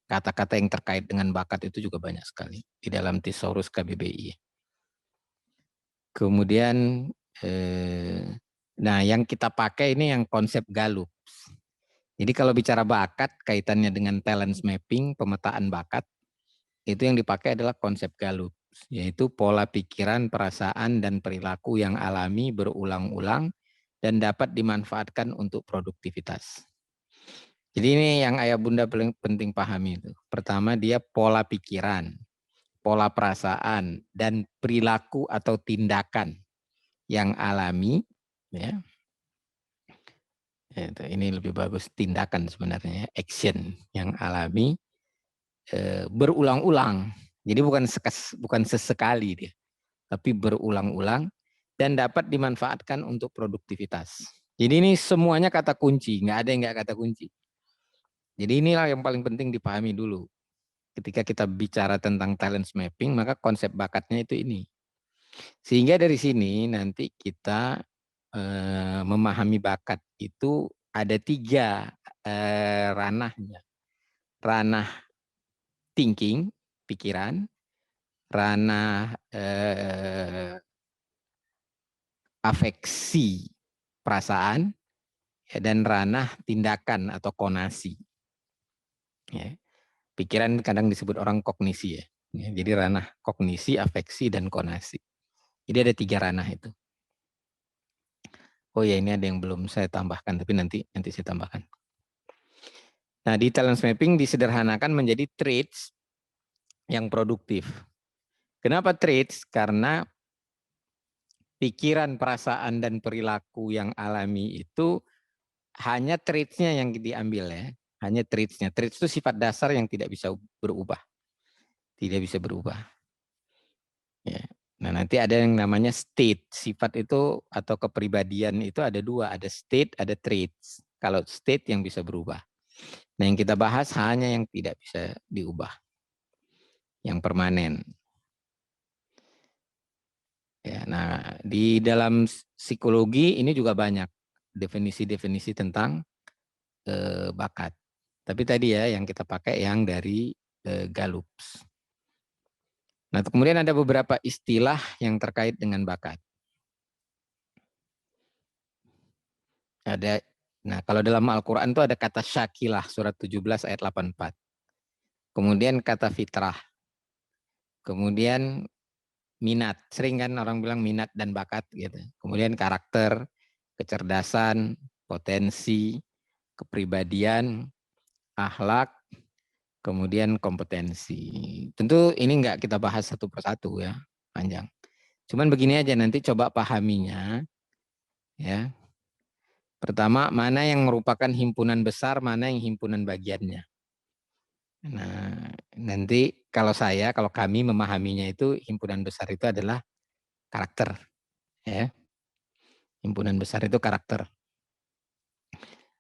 kata-kata yang terkait dengan bakat itu juga banyak sekali di dalam thesaurus KBBI. Kemudian nah yang kita pakai ini yang konsep Gallup. Jadi kalau bicara bakat kaitannya dengan talent mapping, pemetaan bakat, itu yang dipakai adalah konsep Gallup, yaitu pola pikiran, perasaan, dan perilaku yang alami berulang-ulang dan dapat dimanfaatkan untuk produktivitas. Jadi ini yang ayah bunda paling penting pahami itu. Pertama dia pola pikiran, pola perasaan, dan perilaku atau tindakan yang alami, ya. Ini lebih bagus tindakan sebenarnya, action yang alami berulang-ulang. Jadi bukan sesekali dia, tapi berulang-ulang dan dapat dimanfaatkan untuk produktivitas. Jadi ini semuanya kata kunci, nggak ada yang nggak kata kunci. Jadi inilah yang paling penting dipahami dulu. Ketika kita bicara tentang talent mapping, maka konsep bakatnya itu ini. Sehingga dari sini nanti kita memahami bakat itu ada 3 ranahnya. Ranah thinking, pikiran, ranah afeksi, perasaan, dan ranah tindakan atau konasi. Ya. Pikiran kadang disebut orang kognisi ya. Jadi ranah kognisi, afeksi, dan konasi. Jadi ada 3 ranah itu. Oh ya, ini ada yang belum saya tambahkan, tapi nanti saya tambahkan. Nah, di talent mapping disederhanakan menjadi traits yang produktif. Kenapa traits? Karena pikiran, perasaan, dan perilaku yang alami itu hanya traits-nya yang diambil ya. Hanya traits-nya. Traits itu sifat dasar yang tidak bisa berubah. Tidak bisa berubah. Ya. Nah, nanti ada yang namanya state. Sifat itu atau kepribadian itu ada 2. Ada state, ada traits. Kalau state yang bisa berubah. Nah, yang kita bahas hanya yang tidak bisa diubah. Yang permanen. Ya, nah, di dalam psikologi ini juga banyak definisi-definisi tentang bakat. Tapi tadi ya yang kita pakai yang dari Gallup. Nah, kemudian ada beberapa istilah yang terkait dengan bakat. Nah, kalau dalam Al-Quran itu ada kata syakilah, surat 17 ayat 84. Kemudian kata fitrah. Kemudian minat. Sering kan orang bilang minat dan bakat gitu. Kemudian karakter, kecerdasan, potensi, kepribadian, akhlak, kemudian kompetensi. Tentu ini enggak kita bahas satu persatu ya, panjang. Cuman begini aja, nanti coba pahaminya ya. Pertama, mana yang merupakan himpunan besar, mana yang himpunan bagiannya. Nah, nanti kalau kami memahaminya itu himpunan besar itu adalah karakter. Ya. Himpunan besar itu karakter.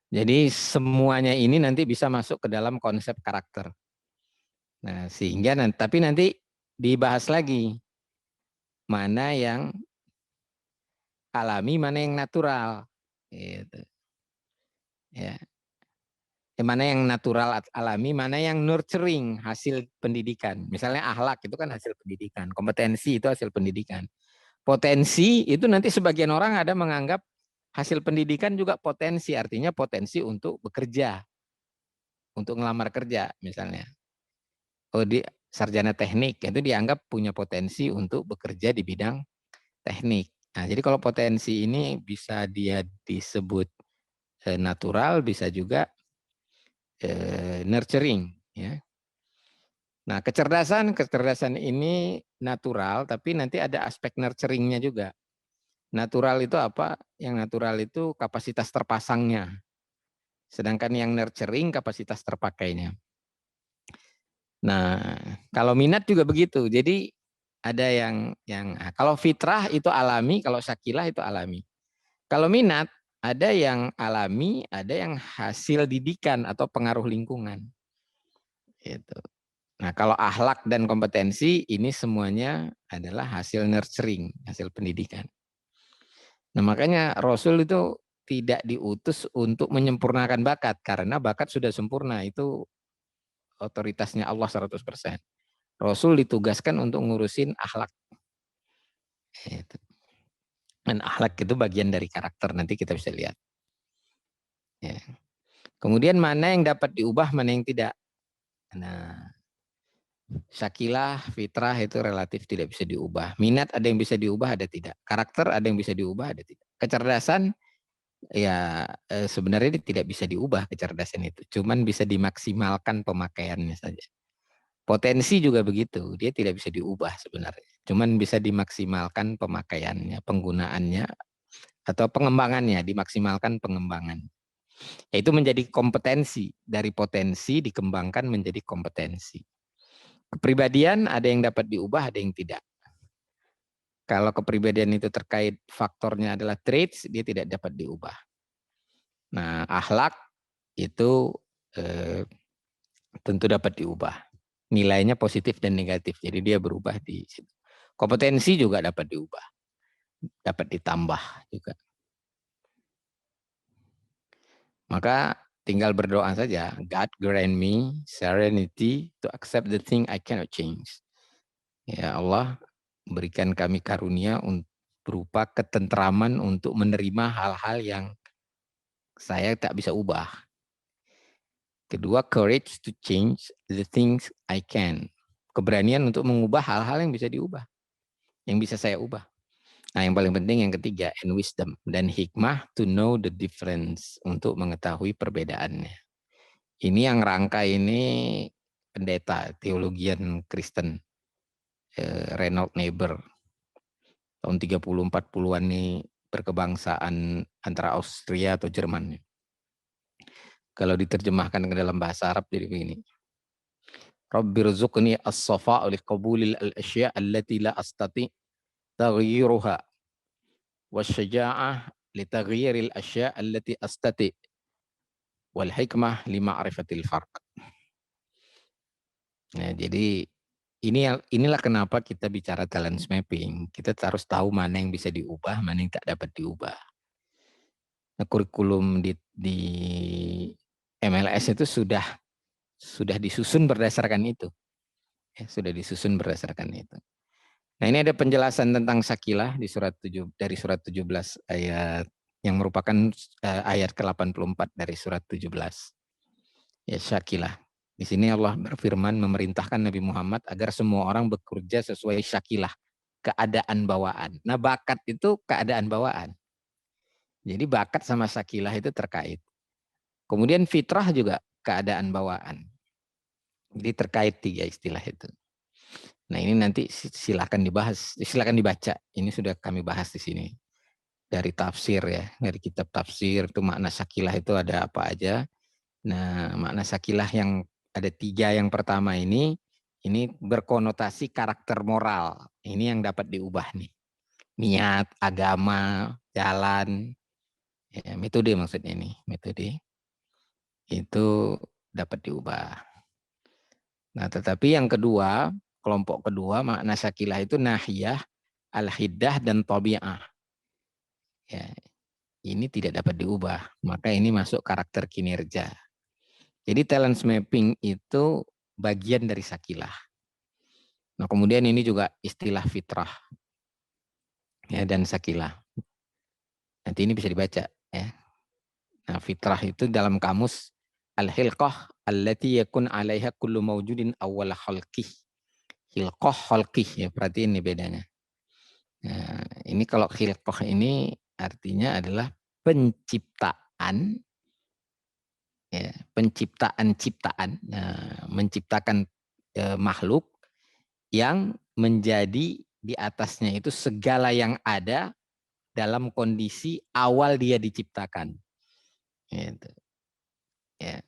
Jadi semuanya ini nanti bisa masuk ke dalam konsep karakter. Nah, sehingga tapi nanti dibahas lagi mana yang alami, mana yang natural. Gitu. Ya. Mana yang natural alami, mana yang nurturing hasil pendidikan. Misalnya akhlak itu kan hasil pendidikan, kompetensi itu hasil pendidikan. Potensi itu nanti sebagian orang ada menganggap hasil pendidikan juga potensi, artinya potensi untuk bekerja, untuk ngelamar kerja misalnya. Oh, sarjana teknik, itu dianggap punya potensi untuk bekerja di bidang teknik. Nah, jadi kalau potensi ini bisa dia disebut natural, bisa juga nurturing, ya. Nah, kecerdasan ini natural, tapi nanti ada aspek nurturingnya juga. Natural itu apa? Yang natural itu kapasitas terpasangnya. Sedangkan yang nurturing kapasitas terpakainya. Nah, kalau minat juga begitu. Jadi ada yang kalau fitrah itu alami, kalau syakilah itu alami. Kalau minat ada yang alami, ada yang hasil didikan atau pengaruh lingkungan. Gitu. Nah, kalau akhlak dan kompetensi ini semuanya adalah hasil nurturing, hasil pendidikan. Nah, makanya Rasul itu tidak diutus untuk menyempurnakan bakat karena bakat sudah sempurna, itu otoritasnya Allah 100%. Rasul ditugaskan untuk ngurusin akhlak. Gitu. Dan akhlak itu bagian dari karakter, nanti kita bisa lihat. Ya. Kemudian mana yang dapat diubah, mana yang tidak. Nah, syakilah, fitrah itu relatif tidak bisa diubah. Minat ada yang bisa diubah, ada tidak. Karakter ada yang bisa diubah, ada tidak. Kecerdasan ya sebenarnya tidak bisa diubah kecerdasan itu. Cuman bisa dimaksimalkan pemakaiannya saja. Potensi juga begitu, dia tidak bisa diubah sebenarnya. Cuman bisa dimaksimalkan pemakaiannya, penggunaannya, atau pengembangannya, dimaksimalkan pengembangan. Itu menjadi kompetensi, dari potensi dikembangkan menjadi kompetensi. Kepribadian ada yang dapat diubah, ada yang tidak. Kalau kepribadian itu terkait faktornya adalah traits, dia tidak dapat diubah. Nah, akhlak itu tentu dapat diubah. Nilainya positif dan negatif, jadi dia berubah di situ. Kompetensi juga dapat diubah, dapat ditambah juga. Maka tinggal berdoa saja. God grant me serenity to accept the thing I cannot change. Ya Allah, berikan kami karunia berupa ketentraman untuk menerima hal-hal yang saya tak bisa ubah. Kedua, courage to change the things I can. Keberanian untuk mengubah hal-hal yang bisa diubah, yang bisa saya ubah. Nah, yang paling penting yang ketiga, and wisdom, dan hikmah to know the difference, untuk mengetahui perbedaannya. Ini yang rangka ini pendeta teologian Kristen, Reinhold Niebuhr, tahun 30-40-an ini, berkebangsaan antara Austria atau Jerman. Kalau diterjemahkan ke dalam bahasa Arab jadi begini. Rabbirzuqni as-safa' li qabulil al-asya' allati la astati' taghyiruha wasyaja'ah li taghyiril asya' allati astati' wal hikmah li ma'rifatil farq. Nah, jadi inilah kenapa kita bicara talent mapping. Kita harus tahu mana yang bisa diubah, mana yang tak dapat diubah. Nah, kurikulum di MLS itu sudah disusun berdasarkan itu. Ya, sudah disusun berdasarkan itu. Nah, ini ada penjelasan tentang syakilah di dari surat 17 ayat yang merupakan ayat ke-84 dari surat 17. Ya, syakilah. Di sini Allah berfirman memerintahkan Nabi Muhammad agar semua orang bekerja sesuai syakilah, keadaan bawaan. Nah, bakat itu keadaan bawaan. Jadi bakat sama syakilah itu terkait. Kemudian fitrah juga keadaan bawaan. Jadi terkait 3 istilah itu. Nah, ini nanti silakan dibahas, silakan dibaca. Ini sudah kami bahas di sini. Dari tafsir ya, dari kitab tafsir itu makna syakilah itu ada apa aja. Nah, makna syakilah yang ada 3 yang pertama ini berkonotasi karakter moral. Ini yang dapat diubah nih. Niat, agama, jalan, ya, metode maksudnya ini, metode itu dapat diubah. Nah, tetapi yang kedua, kelompok kedua, makna syakilah itu nahiyah, al-hiddah, dan tabi'ah. Ya, ini tidak dapat diubah, maka ini masuk karakter kinerja. Jadi talent mapping itu bagian dari syakilah. Nah, kemudian ini juga istilah fitrah ya, dan syakilah. Nanti ini bisa dibaca ya. Nah, fitrah itu dalam kamus al-hilqah allati yakun 'alaiha kullu mawjudin awwal khalqih. Khilqah, kholqih ya, perhatiin ini bedanya. Nah, ini kalau khilqah ini artinya adalah penciptaan, ya, penciptaan ciptaan, menciptakan makhluk yang menjadi di atasnya itu segala yang ada dalam kondisi awal dia diciptakan. Gitu. Ya.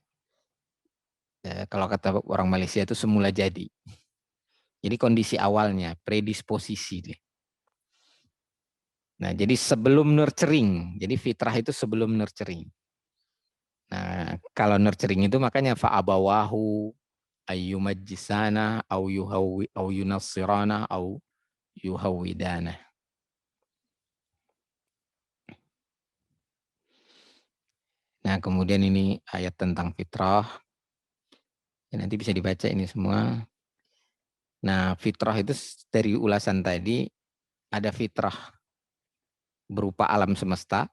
Kalau kata orang Malaysia itu semula jadi. Jadi kondisi awalnya, predisposisi. Nah, jadi sebelum nurturing, jadi fitrah itu sebelum nurturing. Nah, kalau nurturing itu makanya fa'abawahu ayyumajjisana au yunassirana au yuhawidana. Nah, kemudian ini ayat tentang fitrah. Ya, nanti bisa dibaca ini semua. Nah, fitrah itu dari ulasan tadi ada fitrah berupa alam semesta,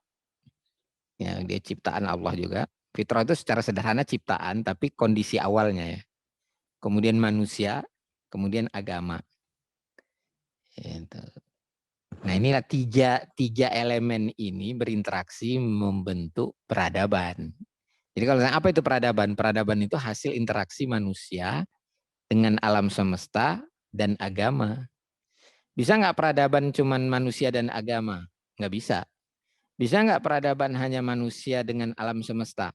ya dia ciptaan Allah juga. Fitrah itu secara sederhana ciptaan, tapi kondisi awalnya ya. Kemudian manusia, kemudian agama. Nah inilah tiga elemen ini berinteraksi membentuk peradaban. Jadi kalau apa itu peradaban? Peradaban itu hasil interaksi manusia dengan alam semesta dan agama. Bisa nggak peradaban cuman manusia dan agama? Nggak bisa. Bisa nggak peradaban hanya manusia dengan alam semesta?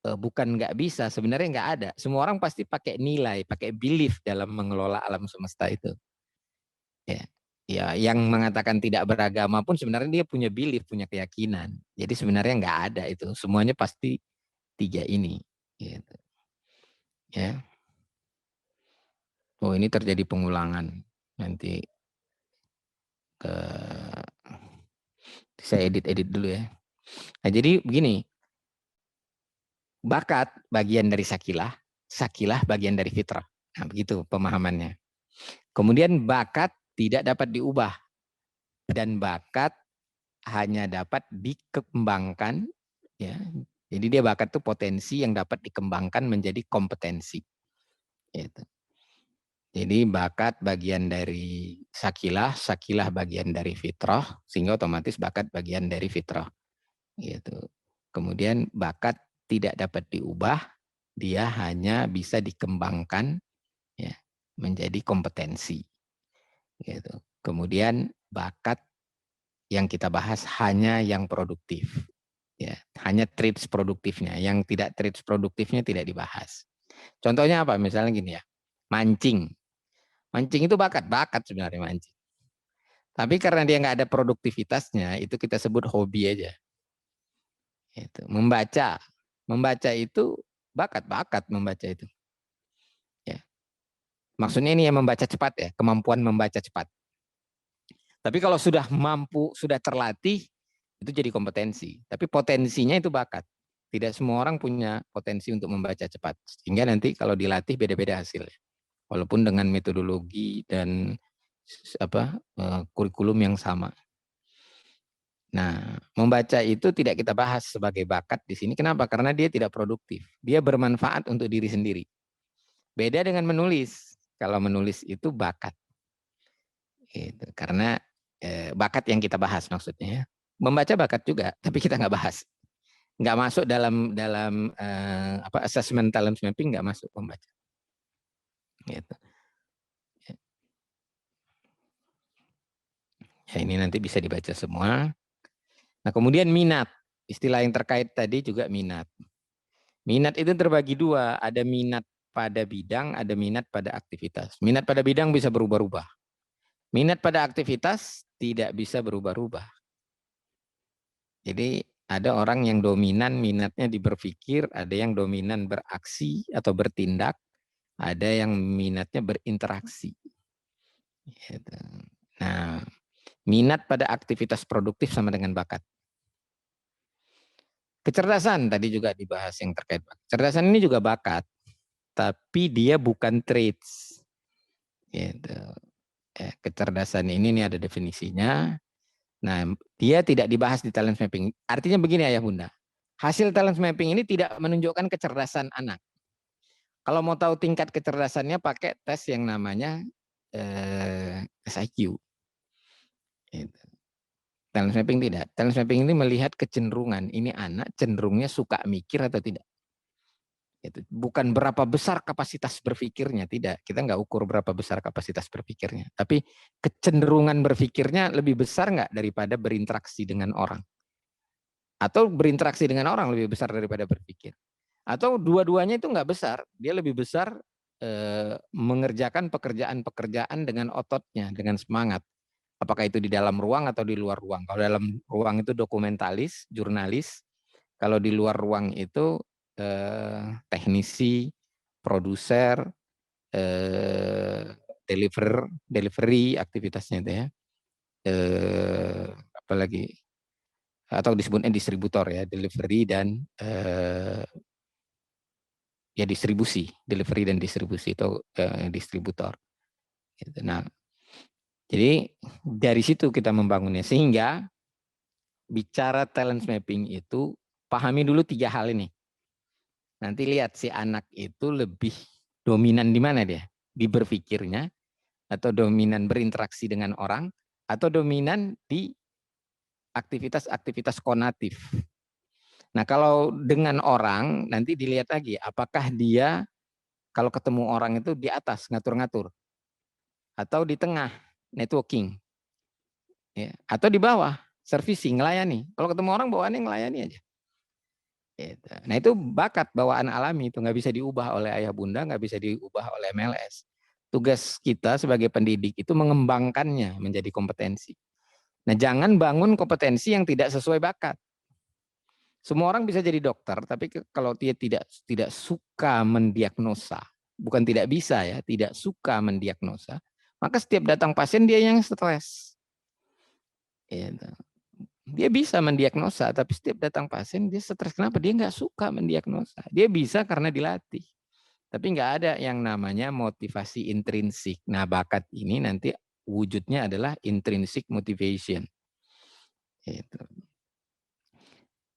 Bukan nggak bisa, sebenarnya nggak ada. Semua orang pasti pakai nilai, pakai belief dalam mengelola alam semesta itu. Ya, yang mengatakan tidak beragama pun sebenarnya dia punya belief, punya keyakinan. Jadi sebenarnya nggak ada itu. Semuanya pasti tiga ini. Gitu. Ya. Oh ini terjadi pengulangan. Nanti saya edit dulu ya. Nah, jadi begini, bakat bagian dari sakilah, sakilah bagian dari fitrah. Nah, begitu pemahamannya. Kemudian bakat tidak dapat diubah dan bakat hanya dapat dikembangkan, ya. Jadi dia bakat itu potensi yang dapat dikembangkan menjadi kompetensi. Gitu. Jadi bakat bagian dari sakilah, sakilah bagian dari fitrah, sehingga otomatis bakat bagian dari fitrah. Gitu. Kemudian bakat tidak dapat diubah, dia hanya bisa dikembangkan ya, menjadi kompetensi. Gitu. Kemudian bakat yang kita bahas hanya yang produktif. Ya, hanya traits produktifnya, yang tidak traits produktifnya tidak dibahas. Contohnya apa? Misalnya gini ya, mancing. Mancing itu bakat sebenarnya mancing. Tapi karena dia nggak ada produktivitasnya, itu kita sebut hobi aja. Itu. Membaca itu bakat membaca itu. Ya. Maksudnya ini yang membaca cepat ya, kemampuan membaca cepat. Tapi kalau sudah mampu, sudah terlatih, itu jadi kompetensi. Tapi potensinya itu bakat. Tidak semua orang punya potensi untuk membaca cepat. Sehingga nanti kalau dilatih beda-beda hasilnya. Walaupun dengan metodologi dan kurikulum yang sama. Nah, membaca itu tidak kita bahas sebagai bakat di sini. Kenapa? Karena dia tidak produktif. Dia bermanfaat untuk diri sendiri. Beda dengan menulis. Kalau menulis itu bakat. Gitu. Karena bakat yang kita bahas maksudnya. Membaca bakat juga, tapi kita nggak bahas. Nggak masuk dalam assessment talent mapping, nggak masuk membaca. Gitu. Ya, ini nanti bisa dibaca semua. Nah, kemudian minat. Istilah yang terkait tadi juga minat. Minat itu terbagi dua. Ada minat pada bidang, ada minat pada aktivitas. Minat pada bidang bisa berubah-ubah. Minat pada aktivitas tidak bisa berubah-ubah. Jadi ada orang yang dominan minatnya di berpikir, ada yang dominan beraksi atau bertindak, ada yang minatnya berinteraksi. Gitu. Nah, minat pada aktivitas produktif sama dengan bakat. Kecerdasan tadi juga dibahas yang terkait bakat. Kecerdasan ini juga bakat, tapi dia bukan traits. Gitu. Kecerdasan ini ada definisinya. Nah, dia tidak dibahas di talent mapping. Artinya begini Ayah Bunda, hasil talent mapping ini tidak menunjukkan kecerdasan anak. Kalau mau tahu tingkat kecerdasannya pakai tes yang namanya SIQ. Gitu. Talent mapping tidak. Talent mapping ini melihat kecenderungan. Ini anak cenderungnya suka mikir atau tidak. Itu bukan berapa besar kapasitas berpikirnya, tidak. Kita nggak ukur berapa besar kapasitas berpikirnya, tapi kecenderungan berpikirnya lebih besar nggak daripada berinteraksi dengan orang, atau berinteraksi dengan orang lebih besar daripada berpikir, atau dua-duanya itu nggak besar, dia lebih besar mengerjakan pekerjaan-pekerjaan dengan ototnya, dengan semangat. Apakah itu di dalam ruang atau di luar ruang? Kalau dalam ruang itu dokumentalis, jurnalis. Kalau di luar ruang itu teknisi, produser, delivery aktivitasnya itu ya. Apalagi atau disebutnya distributor ya, delivery dan ya distribusi, delivery dan distribusi itu distributor. Nah, jadi dari situ kita membangunnya, sehingga bicara talent mapping itu pahami dulu 3 hal ini. Nanti lihat si anak itu lebih dominan di mana dia? Di berpikirnya, atau dominan berinteraksi dengan orang, atau dominan di aktivitas-aktivitas konatif. Nah, kalau dengan orang nanti dilihat lagi apakah dia kalau ketemu orang itu di atas ngatur-ngatur, atau di tengah networking, ya, atau di bawah servicing, melayani. Kalau ketemu orang bawaannya ngelayani aja. Nah, itu bakat bawaan alami, itu nggak bisa diubah oleh ayah bunda, nggak bisa diubah oleh MLS. Tugas kita sebagai pendidik itu mengembangkannya menjadi kompetensi. Nah, jangan bangun kompetensi yang tidak sesuai bakat. Semua orang bisa jadi dokter, tapi kalau dia tidak suka mendiagnosa, bukan tidak bisa ya, tidak suka mendiagnosa, maka setiap datang pasien dia yang stres. Dia bisa mendiagnosa, tapi setiap datang pasien dia stres. Kenapa? Dia nggak suka mendiagnosa. Dia bisa karena dilatih. Tapi nggak ada yang namanya motivasi intrinsik. Nah, bakat ini nanti wujudnya adalah intrinsic motivation. Gitu.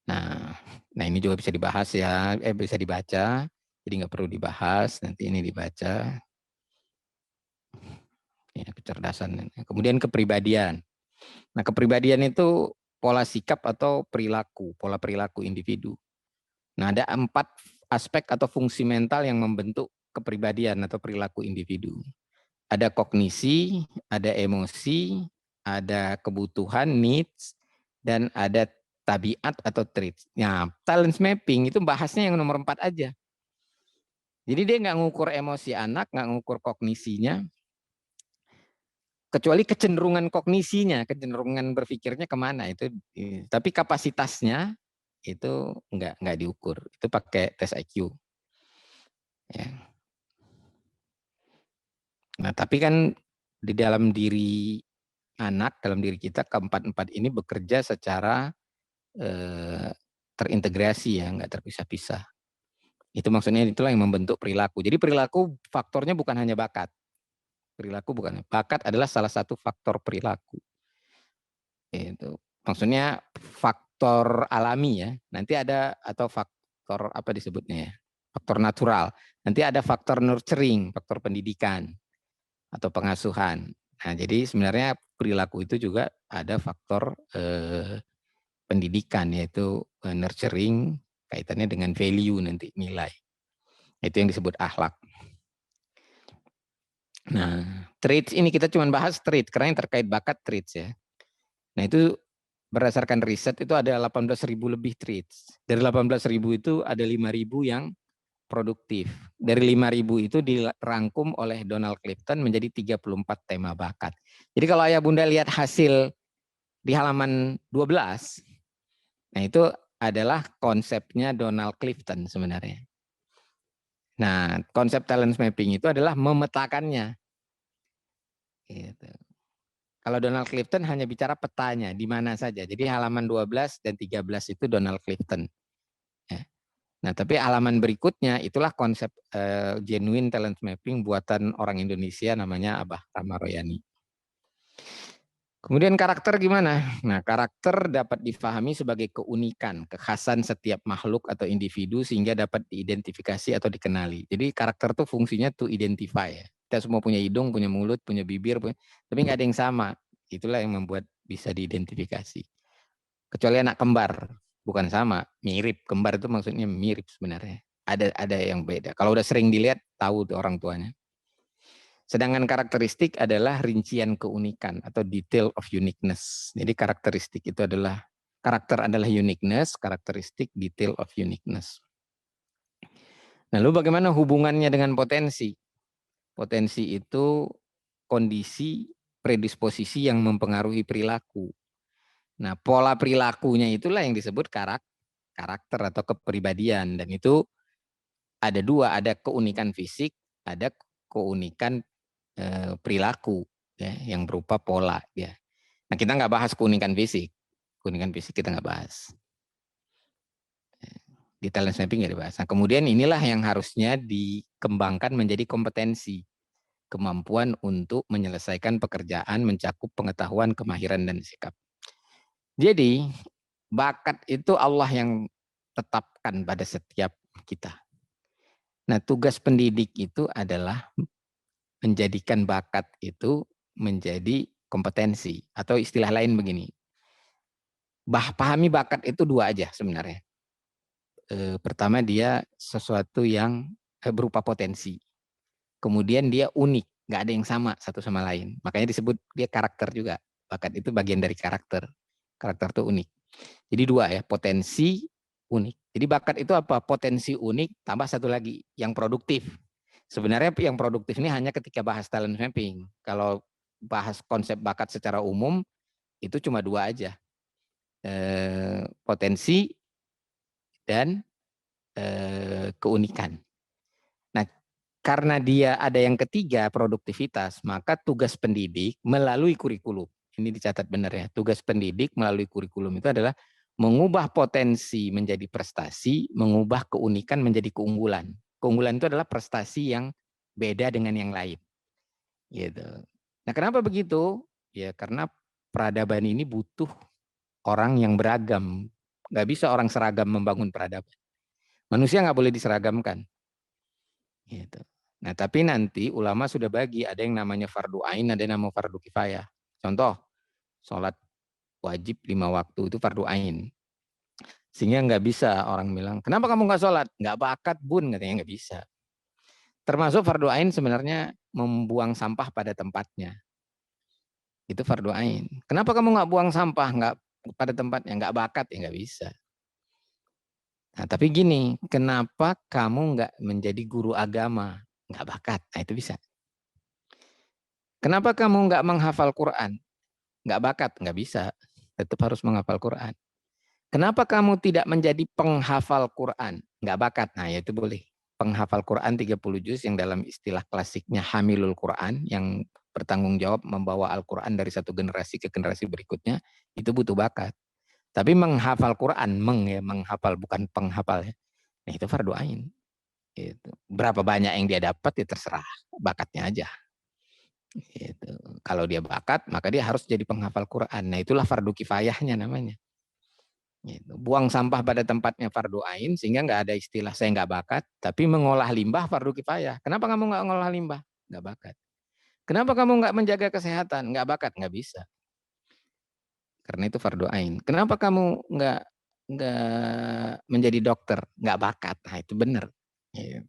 Nah, ini juga bisa dibahas ya, bisa dibaca. Jadi nggak perlu dibahas, nanti ini dibaca. Ya, kecerdasan. Kemudian kepribadian. Nah, kepribadian itu pola sikap atau perilaku, pola perilaku individu. Nah, ada 4 aspek atau fungsi mental yang membentuk kepribadian atau perilaku individu. Ada kognisi, ada emosi, ada kebutuhan, needs, dan ada tabiat atau traits. Nah, talent mapping itu bahasnya yang nomor 4 aja. Jadi dia nggak ngukur emosi anak, nggak ngukur kognisinya, kecuali kecenderungan kognisinya, kecenderungan berpikirnya kemana itu, tapi kapasitasnya itu nggak diukur, itu pakai tes IQ. Ya. Nah, tapi kan di dalam diri anak, dalam diri kita keempat-empat ini bekerja secara terintegrasi ya, nggak terpisah-pisah. Itu maksudnya itulah yang membentuk perilaku. Jadi perilaku faktornya bukan hanya bakat. Perilaku bukan. Bakat adalah salah satu faktor perilaku. Itu maksudnya faktor alami ya. Nanti ada atau faktor apa disebutnya ya? Faktor natural. Nanti ada faktor nurturing, faktor pendidikan atau pengasuhan. Nah, jadi sebenarnya perilaku itu juga ada faktor pendidikan, yaitu nurturing, kaitannya dengan value nanti, nilai. Itu yang disebut akhlak. Nah, traits ini kita cuma bahas traits karena yang terkait bakat traits ya. Nah, itu berdasarkan riset itu ada 18.000 lebih traits. Dari 18.000 itu ada 5.000 yang produktif. Dari 5.000 itu dirangkum oleh Donald Clifton menjadi 34 tema bakat. Jadi kalau ayah bunda lihat hasil di halaman 12, nah itu adalah konsepnya Donald Clifton sebenarnya. Nah, konsep talent mapping itu adalah memetakannya. Gitu. Kalau Donald Clifton hanya bicara petanya, di mana saja. Jadi halaman 12 dan 13 itu Donald Clifton. Ya. Nah, tapi halaman berikutnya itulah konsep genuine talent mapping buatan orang Indonesia namanya Abah Rama Royani. Kemudian karakter gimana? Nah, karakter dapat difahami sebagai keunikan, kekhasan setiap makhluk atau individu sehingga dapat diidentifikasi atau dikenali. Jadi karakter tuh fungsinya to identify. Ya. Kita semua punya hidung, punya mulut, punya bibir, tapi nggak ada yang sama. Itulah yang membuat bisa diidentifikasi. Kecuali anak kembar, bukan sama, mirip. Kembar itu maksudnya mirip sebenarnya. Ada yang beda. Kalau udah sering dilihat, tahu tuh orang tuanya. Sedangkan karakteristik adalah rincian keunikan atau detail of uniqueness. Jadi karakteristik itu adalah, karakter adalah uniqueness, karakteristik detail of uniqueness. Lalu bagaimana hubungannya dengan potensi? Potensi itu kondisi predisposisi yang mempengaruhi perilaku. Nah, pola perilakunya itulah yang disebut karakter atau kepribadian. Dan itu ada dua, ada keunikan fisik, ada keunikan perilaku ya, yang berupa pola ya. Nah, kita nggak bahas keunikan fisik kita nggak bahas. Di talent mapping nggak dibahas. Nah, kemudian inilah yang harusnya dikembangkan menjadi kompetensi, kemampuan untuk menyelesaikan pekerjaan, mencakup pengetahuan, kemahiran dan sikap. Jadi bakat itu Allah yang tetapkan pada setiap kita. Nah, tugas pendidik itu adalah menjadikan bakat itu menjadi kompetensi, atau istilah lain begini. Pahami bakat itu dua aja sebenarnya. Pertama dia sesuatu yang berupa potensi. Kemudian dia unik, nggak ada yang sama satu sama lain. Makanya disebut dia karakter juga. Bakat itu bagian dari karakter. Karakter itu unik. Jadi dua ya, potensi, unik. Jadi bakat itu apa? Potensi unik tambah satu lagi yang produktif. Sebenarnya yang produktif ini hanya ketika bahas talent mapping. Kalau bahas konsep bakat secara umum, itu cuma dua aja. Potensi dan keunikan. Nah, karena dia ada yang ketiga, produktivitas, maka tugas pendidik melalui kurikulum. Ini dicatat benar ya. Tugas pendidik melalui kurikulum itu adalah mengubah potensi menjadi prestasi, mengubah keunikan menjadi keunggulan. Keunggulan itu adalah prestasi yang beda dengan yang lain. Gitu. Nah, kenapa begitu? Ya karena peradaban ini butuh orang yang beragam. Nggak bisa orang seragam membangun peradaban. Manusia nggak boleh diseragamkan. Gitu. Nah, tapi nanti ulama sudah bagi, ada yang namanya fardu ain, ada yang namanya fardu kifayah. Contoh, sholat wajib 5 waktu itu fardu ain. Sehingga nggak bisa orang bilang, kenapa kamu nggak sholat? Nggak bakat bun, katanya nggak bisa. Termasuk fardu ain sebenarnya membuang sampah pada tempatnya. Itu fardu ain. Kenapa kamu nggak buang sampah nggak pada tempatnya? Nggak bakat ya nggak bisa. Nah, tapi gini, kenapa kamu nggak menjadi guru agama? Nggak bakat, nah itu bisa. Kenapa kamu nggak menghafal Quran? Nggak bakat, nggak bisa. Tetap harus menghafal Quran. Kenapa kamu tidak menjadi penghafal Quran? Nggak bakat, nah itu boleh. Penghafal Quran 30 juz yang dalam istilah klasiknya hamilul Quran, yang bertanggung jawab membawa Al-Quran dari satu generasi ke generasi berikutnya, itu butuh bakat. Tapi menghafal Quran, menghafal bukan penghafal ya. Nah, itu fardu ain. Gitu. Berapa banyak yang dia dapat ya terserah, bakatnya aja. Gitu. Kalau dia bakat, maka dia harus jadi penghafal Quran. Nah, itulah fardu kifayahnya namanya. Gitu. Buang sampah pada tempatnya fardu ain, sehingga nggak ada istilah saya nggak bakat, tapi mengolah limbah fardu kifayah. Kenapa kamu nggak ngolah limbah? Nggak bakat. Kenapa kamu nggak menjaga kesehatan? Nggak bakat, nggak bisa. Karena itu fardu ain. Kenapa kamu nggak menjadi dokter? Nggak bakat. Nah, itu benar. Gitu.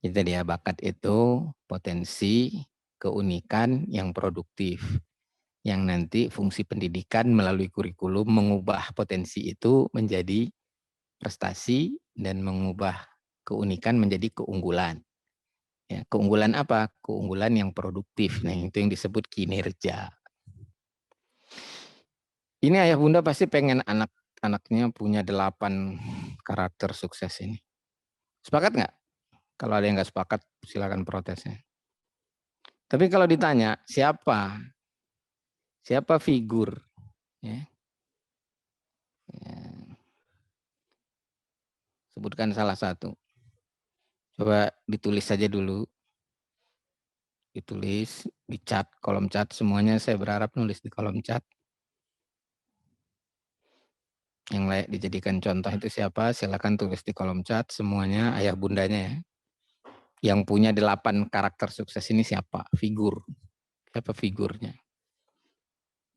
Jadi tadi ya, bakat itu potensi, keunikan yang produktif. Yang nanti fungsi pendidikan melalui kurikulum mengubah potensi itu menjadi prestasi dan mengubah keunikan menjadi keunggulan. Ya, keunggulan apa? Keunggulan yang produktif. Nah, itu yang disebut kinerja. Ini ayah bunda pasti pengen anak-anaknya punya 8 karakter sukses ini. Sepakat nggak? Kalau ada yang nggak sepakat, silakan protesnya. Tapi kalau ditanya siapa figur, ya, sebutkan salah satu. Coba ditulis saja dulu. ditulis di chat, kolom chat semuanya saya berharap nulis di kolom chat. Yang layak dijadikan contoh itu siapa? Silakan tulis di kolom chat semuanya, ayah bundanya ya. Yang punya 8 karakter sukses ini siapa? Figur. Siapa figurnya?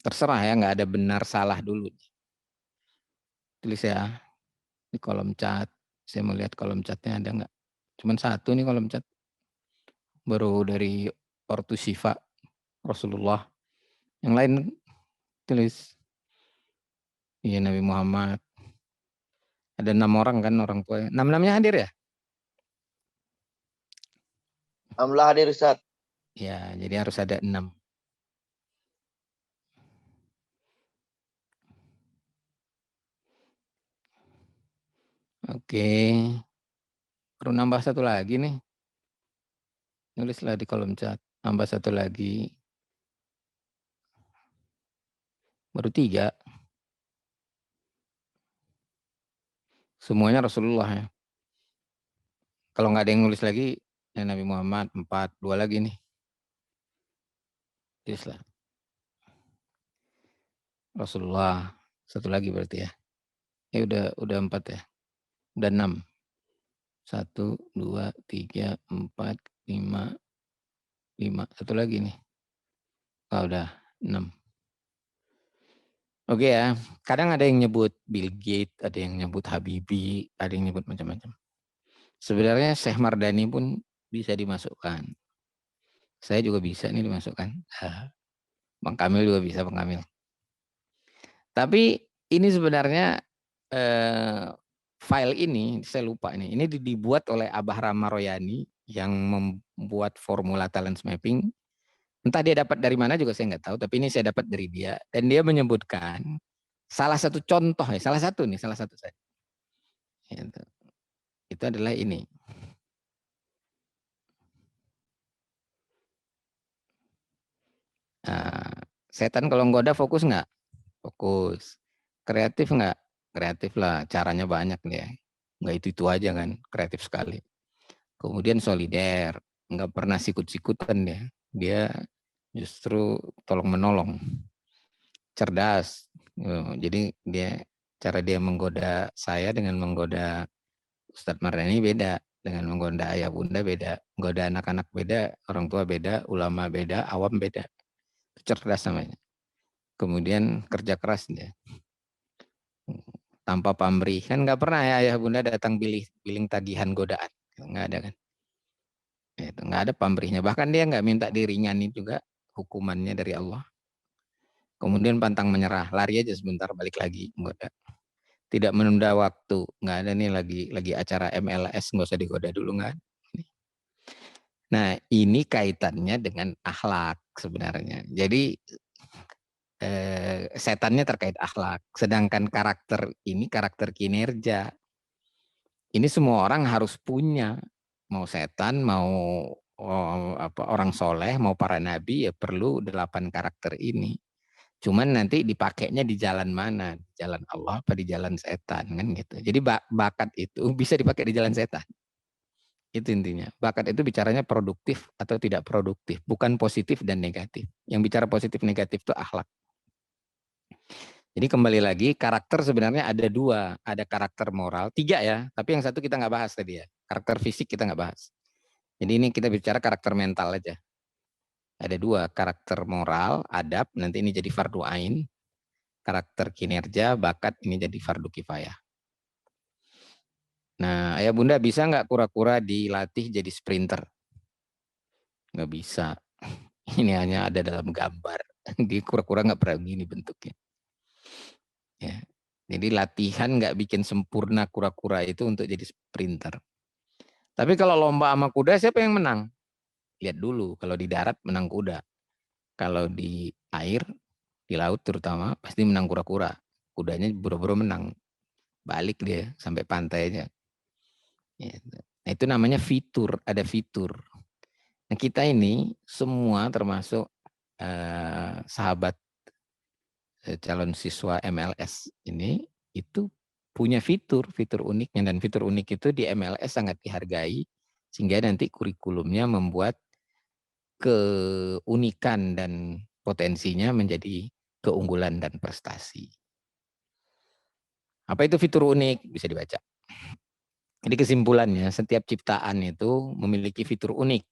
Terserah ya, nggak ada benar salah dulu. Tulis ya di kolom chat. Saya mau lihat kolom chatnya ada nggak? Cuman 1 nih kolom chat. Baru dari Ortu Syifa Rasulullah. Yang lain tulis. Iya Nabi Muhammad. Ada 6 orang kan orang tua. 6-6-nya hadir ya? Alhamdulillah hadir Ustaz. Ya, jadi harus ada 6. Oke. Perlu nambah 1 lagi nih. Nulislah di kolom chat. Nambah 1 lagi. Baru 3. Semuanya Rasulullah ya. Kalau nggak ada yang nulis lagi, ya Nabi Muhammad 4, 2 lagi nih. Tulislah. Rasulullah 1 lagi berarti ya. Ya udah 4 ya. Udah 6. 1, 2, 3, 4, 5, 5. 1 lagi nih. Oh, udah 6. Oke ya. Kadang ada yang nyebut Bill Gates, ada yang nyebut Habibie, ada yang nyebut macam-macam. Sebenarnya Syekh Mardani pun bisa dimasukkan. Saya juga bisa nih dimasukkan. Bang Kamil juga bisa, Bang Kamil. Tapi ini sebenarnya file ini, saya lupa ini dibuat oleh Abah Rama Royani yang membuat formula talent mapping. Entah dia dapat dari mana juga saya nggak tahu, tapi ini saya dapat dari dia. Dan dia menyebutkan salah satu contoh ya, salah satu saja. Itu adalah ini. Nah, setan kalau nggoda fokus nggak? Fokus. Kreatif nggak? Kreatif lah, caranya banyak nih ya. Nggak itu aja kan, kreatif sekali. Kemudian solider, nggak pernah sikut-sikutan dia. Dia justru tolong menolong. Cerdas. Jadi cara dia menggoda saya dengan menggoda Ustadz Mardani beda. Dengan menggoda ayah bunda beda. Menggoda anak-anak beda, orang tua beda, ulama beda, awam beda. Cerdas namanya. Kemudian kerja keras dia. Tanpa pamrih. Kan nggak pernah ya ayah bunda datang billing tagihan godaan. Nggak ada kan. Itu nggak ada pamrihnya. Bahkan dia nggak minta diringani juga hukumannya dari Allah. Kemudian pantang menyerah, lari aja sebentar balik lagi. Tidak menunda waktu, nggak ada nih lagi acara MLS, nggak usah digoda dulu nggak. Nah ini kaitannya dengan akhlak sebenarnya. Jadi setannya terkait akhlak, sedangkan karakter ini karakter kinerja. Ini semua orang harus punya, mau setan, mau orang soleh, mau para nabi ya perlu 8 karakter ini. Cuman nanti dipakainya di jalan mana? Di jalan Allah apa di jalan setan kan gitu. Jadi bakat itu bisa dipakai di jalan setan. Itu intinya. Bakat itu bicaranya produktif atau tidak produktif, bukan positif dan negatif. Yang bicara positif negatif itu akhlak. Jadi kembali lagi karakter sebenarnya ada 2, ada karakter moral, 3 ya, tapi yang 1 kita nggak bahas tadi ya. Karakter fisik kita nggak bahas. Jadi ini kita bicara karakter mental aja. Ada 2, karakter moral, adab, nanti ini jadi fardu ain. Karakter kinerja, bakat, ini jadi fardu kifayah. Nah, ayah bunda bisa nggak kura-kura dilatih jadi sprinter? Nggak bisa. Ini hanya ada dalam gambar. Di kura-kura nggak pernah begini bentuknya. Ya. Jadi latihan nggak bikin sempurna kura-kura itu untuk jadi sprinter. Tapi kalau lomba sama kuda, siapa yang menang? Lihat dulu, kalau di darat menang kuda. Kalau di air, di laut terutama, pasti menang kura-kura. Kudanya buru-buru menang. Balik dia sampai pantai aja. Nah, itu namanya fitur, ada fitur. Nah, kita ini semua termasuk sahabat calon siswa MLS ini itu punya fitur uniknya, dan fitur unik itu di MLS sangat dihargai sehingga nanti kurikulumnya membuat keunikan dan potensinya menjadi keunggulan dan prestasi. Apa itu fitur unik? Bisa dibaca. Jadi kesimpulannya, setiap ciptaan itu memiliki fitur unik.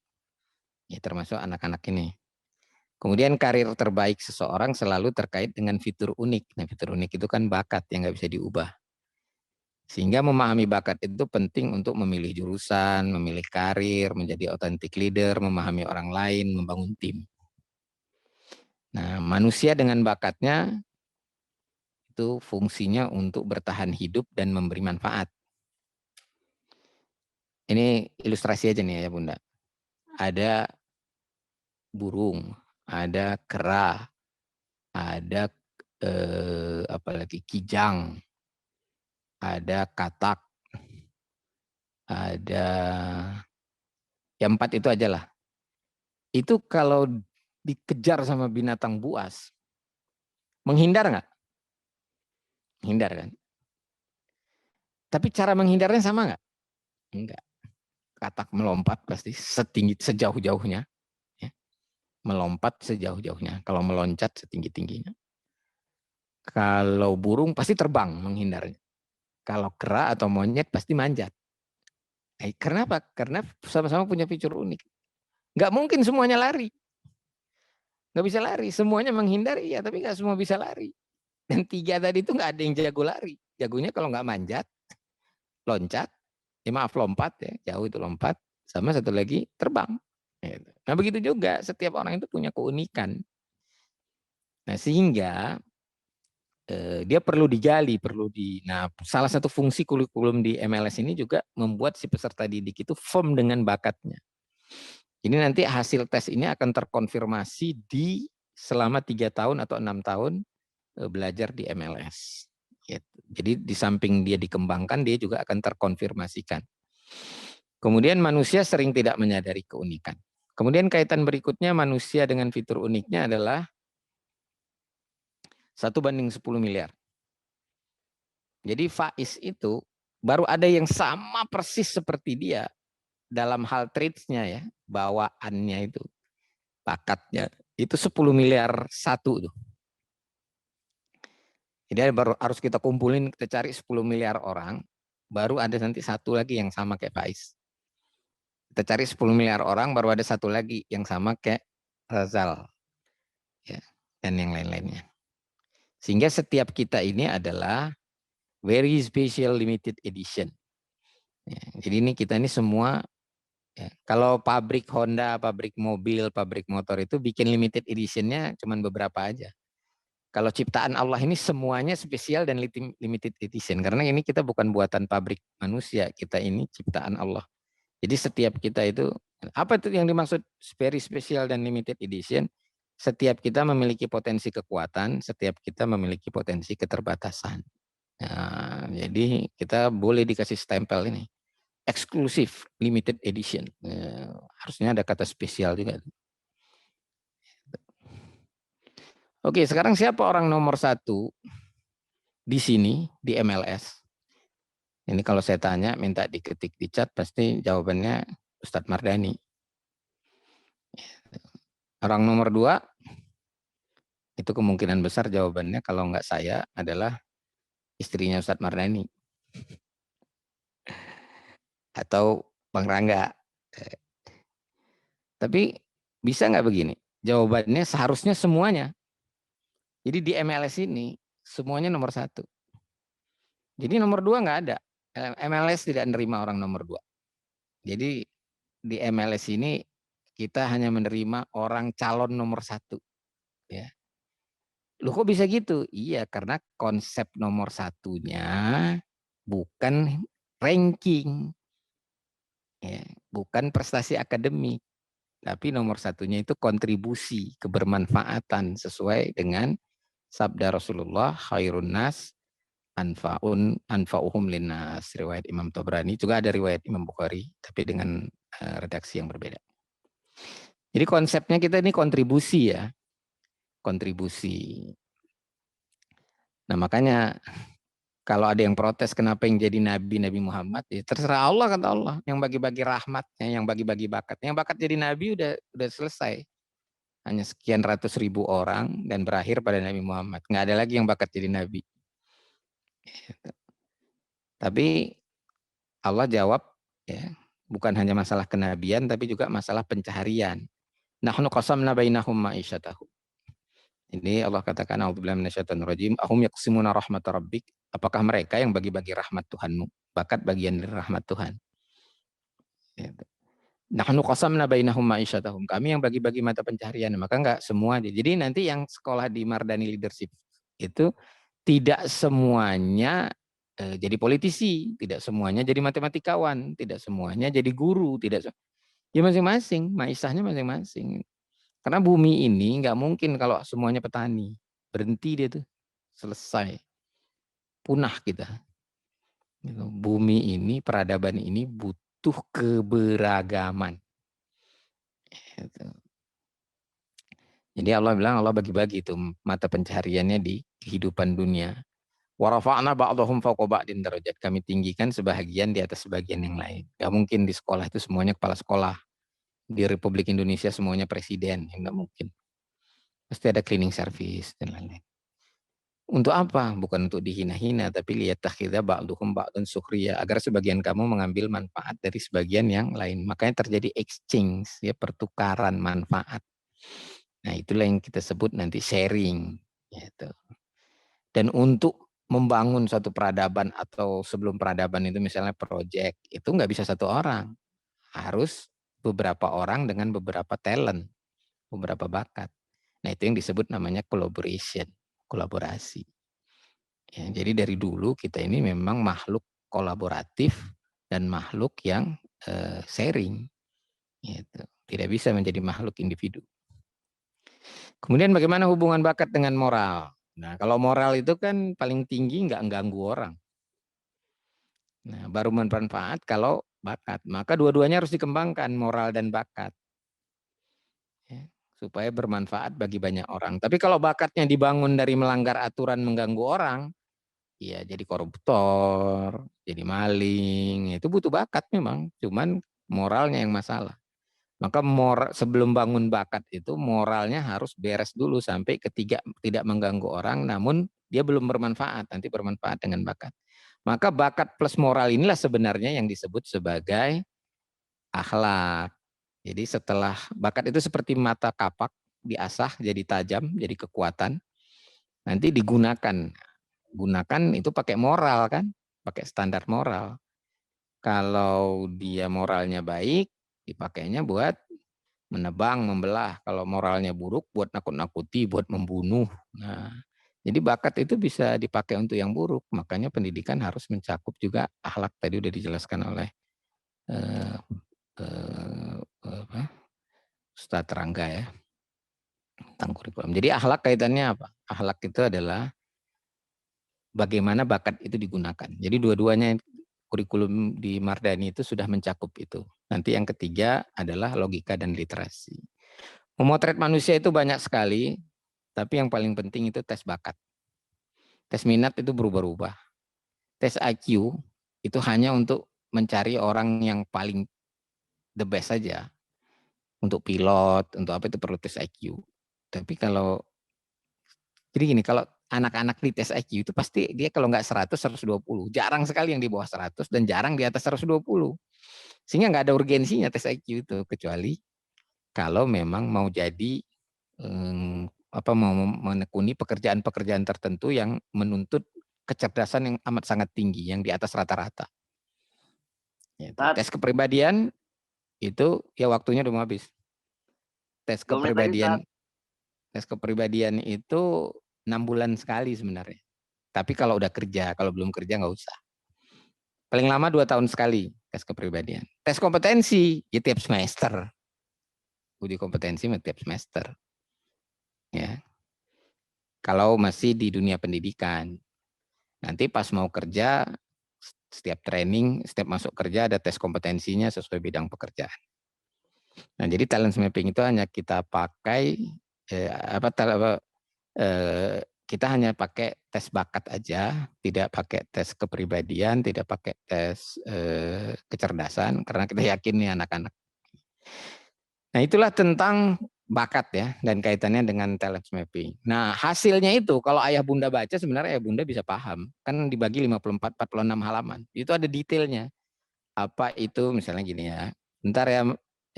Ya, termasuk anak-anak ini. Kemudian karir terbaik seseorang selalu terkait dengan fitur unik. Nah, fitur unik itu kan bakat yang nggak bisa diubah. Sehingga memahami bakat itu penting untuk memilih jurusan, memilih karir, menjadi authentic leader, memahami orang lain, membangun tim. Nah, manusia dengan bakatnya itu fungsinya untuk bertahan hidup dan memberi manfaat. Ini ilustrasi aja nih ya Bunda. Ada burung, ada kera, ada apalagi kijang, ada katak, ada yang 4 itu aja lah. Itu kalau dikejar sama binatang buas, menghindar nggak? Menghindar kan? Tapi cara menghindarnya sama nggak? Enggak. Katak melompat pasti setinggi sejauh-jauhnya. Ya. Melompat sejauh-jauhnya. Kalau meloncat setinggi-tingginya. Kalau burung pasti terbang menghindarnya. Kalau kera atau monyet pasti manjat. Kenapa? Karena sama-sama punya fitur unik. Nggak mungkin semuanya lari. Nggak bisa lari. Semuanya menghindari, ya, tapi nggak semua bisa lari. Dan 3 tadi itu nggak ada yang jago lari. Jagonya kalau nggak manjat, loncat, lompat ya, jauh itu lompat, sama satu lagi terbang. Nah begitu juga setiap orang itu punya keunikan. Nah sehingga dia perlu digali, Nah salah satu fungsi kurikulum di MLS ini juga membuat si peserta didik itu firm dengan bakatnya. Ini nanti hasil tes ini akan terkonfirmasi selama 3 tahun atau 6 tahun belajar di MLS. Jadi di samping dia dikembangkan, dia juga akan terkonfirmasikan. Kemudian manusia sering tidak menyadari keunikan. Kemudian kaitan berikutnya manusia dengan fitur uniknya adalah 1:10 miliar. Jadi Faiz itu baru ada yang sama persis seperti dia dalam hal traits-nya ya, bawaannya itu, bakatnya itu 10 miliar satu tuh. Jadi baru harus kita kumpulin, kita cari 10 miliar orang, baru ada nanti satu lagi yang sama kayak Faiz. Kita cari 10 miliar orang, baru ada satu lagi yang sama kayak Razal. Ya, dan yang lain-lainnya. Sehingga setiap kita ini adalah very special limited edition. Ya, jadi ini kita ini semua, ya, kalau pabrik Honda, pabrik mobil, pabrik motor itu bikin limited editionnya cuma beberapa aja. Kalau ciptaan Allah ini semuanya spesial dan limited edition. Karena ini kita bukan buatan pabrik manusia. Kita ini ciptaan Allah. Jadi setiap kita itu, apa itu yang dimaksud very special dan limited edition? Setiap kita memiliki potensi kekuatan, setiap kita memiliki potensi keterbatasan. Nah, jadi kita boleh dikasih stempel ini. Eksklusif, limited edition. Harusnya ada kata spesial juga. Oke, sekarang siapa orang nomor 1 di sini, di MLS? Ini kalau saya tanya, minta diketik di chat, pasti jawabannya Ustadz Mardani. Orang nomor 2, itu kemungkinan besar jawabannya kalau nggak saya adalah istrinya Ustadz Mardani. Atau Bang Rangga. Tapi bisa nggak begini? Jawabannya seharusnya semuanya. Jadi di MLS ini semuanya nomor 1. Jadi nomor 2 nggak ada. MLS tidak menerima orang nomor 2. Jadi di MLS ini kita hanya menerima orang calon nomor 1. Ya. Loh kok bisa gitu? Iya, karena konsep nomor 1-nya bukan ranking. Ya, bukan prestasi akademik. Tapi nomor 1-nya itu kontribusi, kebermanfaatan sesuai dengan sabda Rasulullah, khairun nas anfa'uhum linnas, riwayat Imam Tabrani, juga ada riwayat Imam Bukhari, tapi dengan redaksi yang berbeda. Jadi konsepnya kita ini kontribusi ya, kontribusi. Nah makanya Kalau ada yang protes kenapa yang jadi nabi Muhammad, ya terserah Allah, kata Allah, yang bagi-bagi rahmatnya, yang bagi-bagi bakat. Yang bakat jadi nabi udah selesai. Hanya sekian ratus ribu orang dan berakhir pada Nabi Muhammad. Nggak ada lagi yang bakat jadi nabi. Tapi Allah jawab, ya, bukan hanya masalah kenabian tapi juga masalah pencaharian. Nahnu qasamna bainahum ma'isyatahum. Ini Allah katakan, a'udzubillahi minasyaitonir rajim, ahum yaqsimuna rahmat rabbik. Apakah mereka yang bagi-bagi rahmat Tuhanmu? Bakat bagian dari rahmat Tuhan. Nahnu qasamna bainahum ma'isyatahum. Kami yang bagi-bagi mata pencaharian. Maka enggak semua. Jadi nanti yang sekolah di Mardani Leadership itu tidak semuanya jadi politisi, tidak semuanya jadi matematikawan, tidak semuanya jadi guru, tidak ya masing-masing, maisahnya masing-masing. Karena bumi ini nggak mungkin kalau semuanya petani. Berhenti dia tuh. Selesai. Punah kita. Bumi ini, peradaban ini butuh keberagaman. Jadi Allah bilang, Allah bagi-bagi itu mata pencahariannya di kehidupan dunia. Wa rafa'na ba'dahum fawqa ba'din darajat. Kami tinggikan sebahagian di atas sebagian yang lain. Nggak mungkin di sekolah itu semuanya kepala sekolah. Di Republik Indonesia semuanya presiden. Nggak mungkin. Pasti ada cleaning service dan lain-lain. Untuk apa? Bukan untuk dihina-hina, tapi liyattakhidha ba'duhum ba'dun sukhriya, agar sebagian kamu mengambil manfaat dari sebagian yang lain. Makanya terjadi exchange, ya, pertukaran manfaat. Nah, itulah yang kita sebut nanti sharing, gitu. Dan untuk membangun satu peradaban atau sebelum peradaban itu misalnya proyek, itu nggak bisa satu orang. Harus beberapa orang dengan beberapa talent, beberapa bakat. Nah, itu yang disebut namanya collaboration, kolaborasi. Ya, jadi dari dulu kita ini memang makhluk kolaboratif dan makhluk yang sharing. Gitu. Tidak bisa menjadi makhluk individu. Kemudian bagaimana hubungan bakat dengan moral? Nah, kalau moral itu kan paling tinggi nggak ganggu orang. Nah, baru bermanfaat kalau bakat. Maka dua-duanya harus dikembangkan, moral dan bakat. Ya, supaya bermanfaat bagi banyak orang. Tapi kalau bakatnya dibangun dari melanggar aturan, mengganggu orang, ya jadi koruptor, jadi maling, itu butuh bakat memang. Cuman moralnya yang masalah. Maka sebelum bangun bakat itu moralnya harus beres dulu sampai ketiga tidak mengganggu orang, namun dia belum bermanfaat, nanti bermanfaat dengan bakat. Maka bakat plus moral inilah sebenarnya yang disebut sebagai akhlak. Jadi setelah bakat itu seperti mata kapak, diasah jadi tajam, jadi kekuatan, nanti digunakan. Gunakan itu pakai moral kan, pakai standar moral. Kalau dia moralnya baik, dipakainya buat menebang, membelah. Kalau moralnya buruk, buat nakut-nakuti, buat membunuh. Nah, jadi bakat itu bisa dipakai untuk yang buruk. Makanya pendidikan harus mencakup juga akhlak. Tadi udah dijelaskan oleh Ustadz Rangga ya, tentang kurikulum. Jadi akhlak kaitannya apa? Akhlak itu adalah bagaimana bakat itu digunakan. Jadi dua-duanya kurikulum di Mardani itu sudah mencakup itu. Nanti yang ketiga adalah logika dan literasi. Memotret manusia itu banyak sekali, tapi yang paling penting itu tes bakat. Tes minat itu berubah-ubah. Tes IQ itu hanya untuk mencari orang yang paling the best saja. Untuk pilot, untuk apa itu perlu tes IQ. Tapi kalau, jadi gini, kalau anak-anak di tes IQ itu pasti dia kalau nggak 100, 120. Jarang sekali yang di bawah 100 dan jarang di atas 120. Sehingga nggak ada urgensinya tes IQ itu, kecuali kalau memang mau jadi, mau menekuni pekerjaan-pekerjaan tertentu yang menuntut kecerdasan yang amat sangat tinggi, yang di atas rata-rata. Ya, tes kepribadian itu ya waktunya udah mau habis. Tes kepribadian itu 6 bulan sekali sebenarnya. Tapi kalau udah kerja, kalau belum kerja nggak usah. Paling lama 2 tahun sekali tes kepribadian. Tes kompetensi ya tiap semester. Uji kompetensi tiap semester. Ya. Kalau masih di dunia pendidikan. Nanti pas mau kerja, setiap training, setiap masuk kerja ada tes kompetensinya sesuai bidang pekerjaan. Nah, jadi talent mapping itu hanya kita pakai kita hanya pakai tes bakat aja, tidak pakai tes kepribadian, tidak pakai tes kecerdasan, karena kita yakin nih anak-anak. Nah, itulah tentang bakat ya, dan kaitannya dengan talent mapping. Nah, hasilnya itu kalau ayah bunda baca sebenarnya ayah bunda bisa paham. Kan dibagi 54-46 halaman. Itu ada detailnya. Apa itu misalnya gini ya. Bentar ya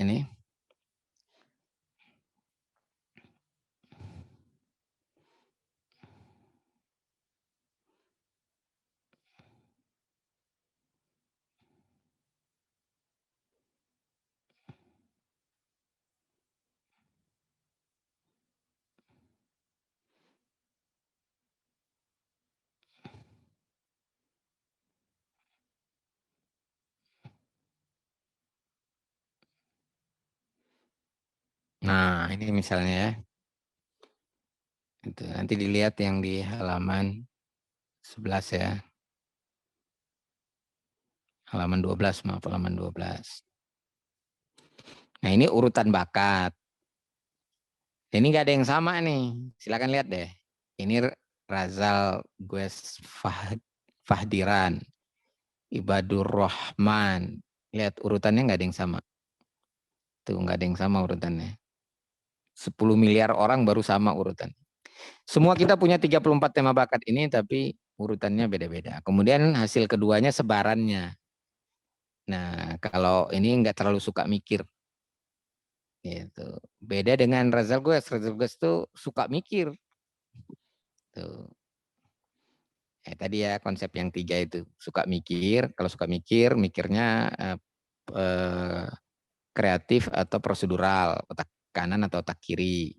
ini. Nah, ini misalnya ya. Itu nanti dilihat yang di halaman 11 ya. Halaman 12, maaf, halaman 12. Nah, ini urutan bakat. Ini nggak ada yang sama nih. Silakan lihat deh. Ini Razal Gues Fahdiran, Ibadur Rahman. Lihat urutannya nggak ada yang sama. Tuh nggak ada yang sama urutannya. 10 miliar orang baru sama urutan. Semua kita punya 34 tema bakat ini, tapi urutannya beda-beda. Kemudian hasil keduanya sebarannya. Nah, kalau ini nggak terlalu suka mikir. Gitu. Beda dengan Razal Gues tuh suka mikir. Tuh. Tadi ya konsep yang 3 itu. Suka mikir, kalau suka mikir, mikirnya kreatif atau prosedural, otak kanan atau otak kiri.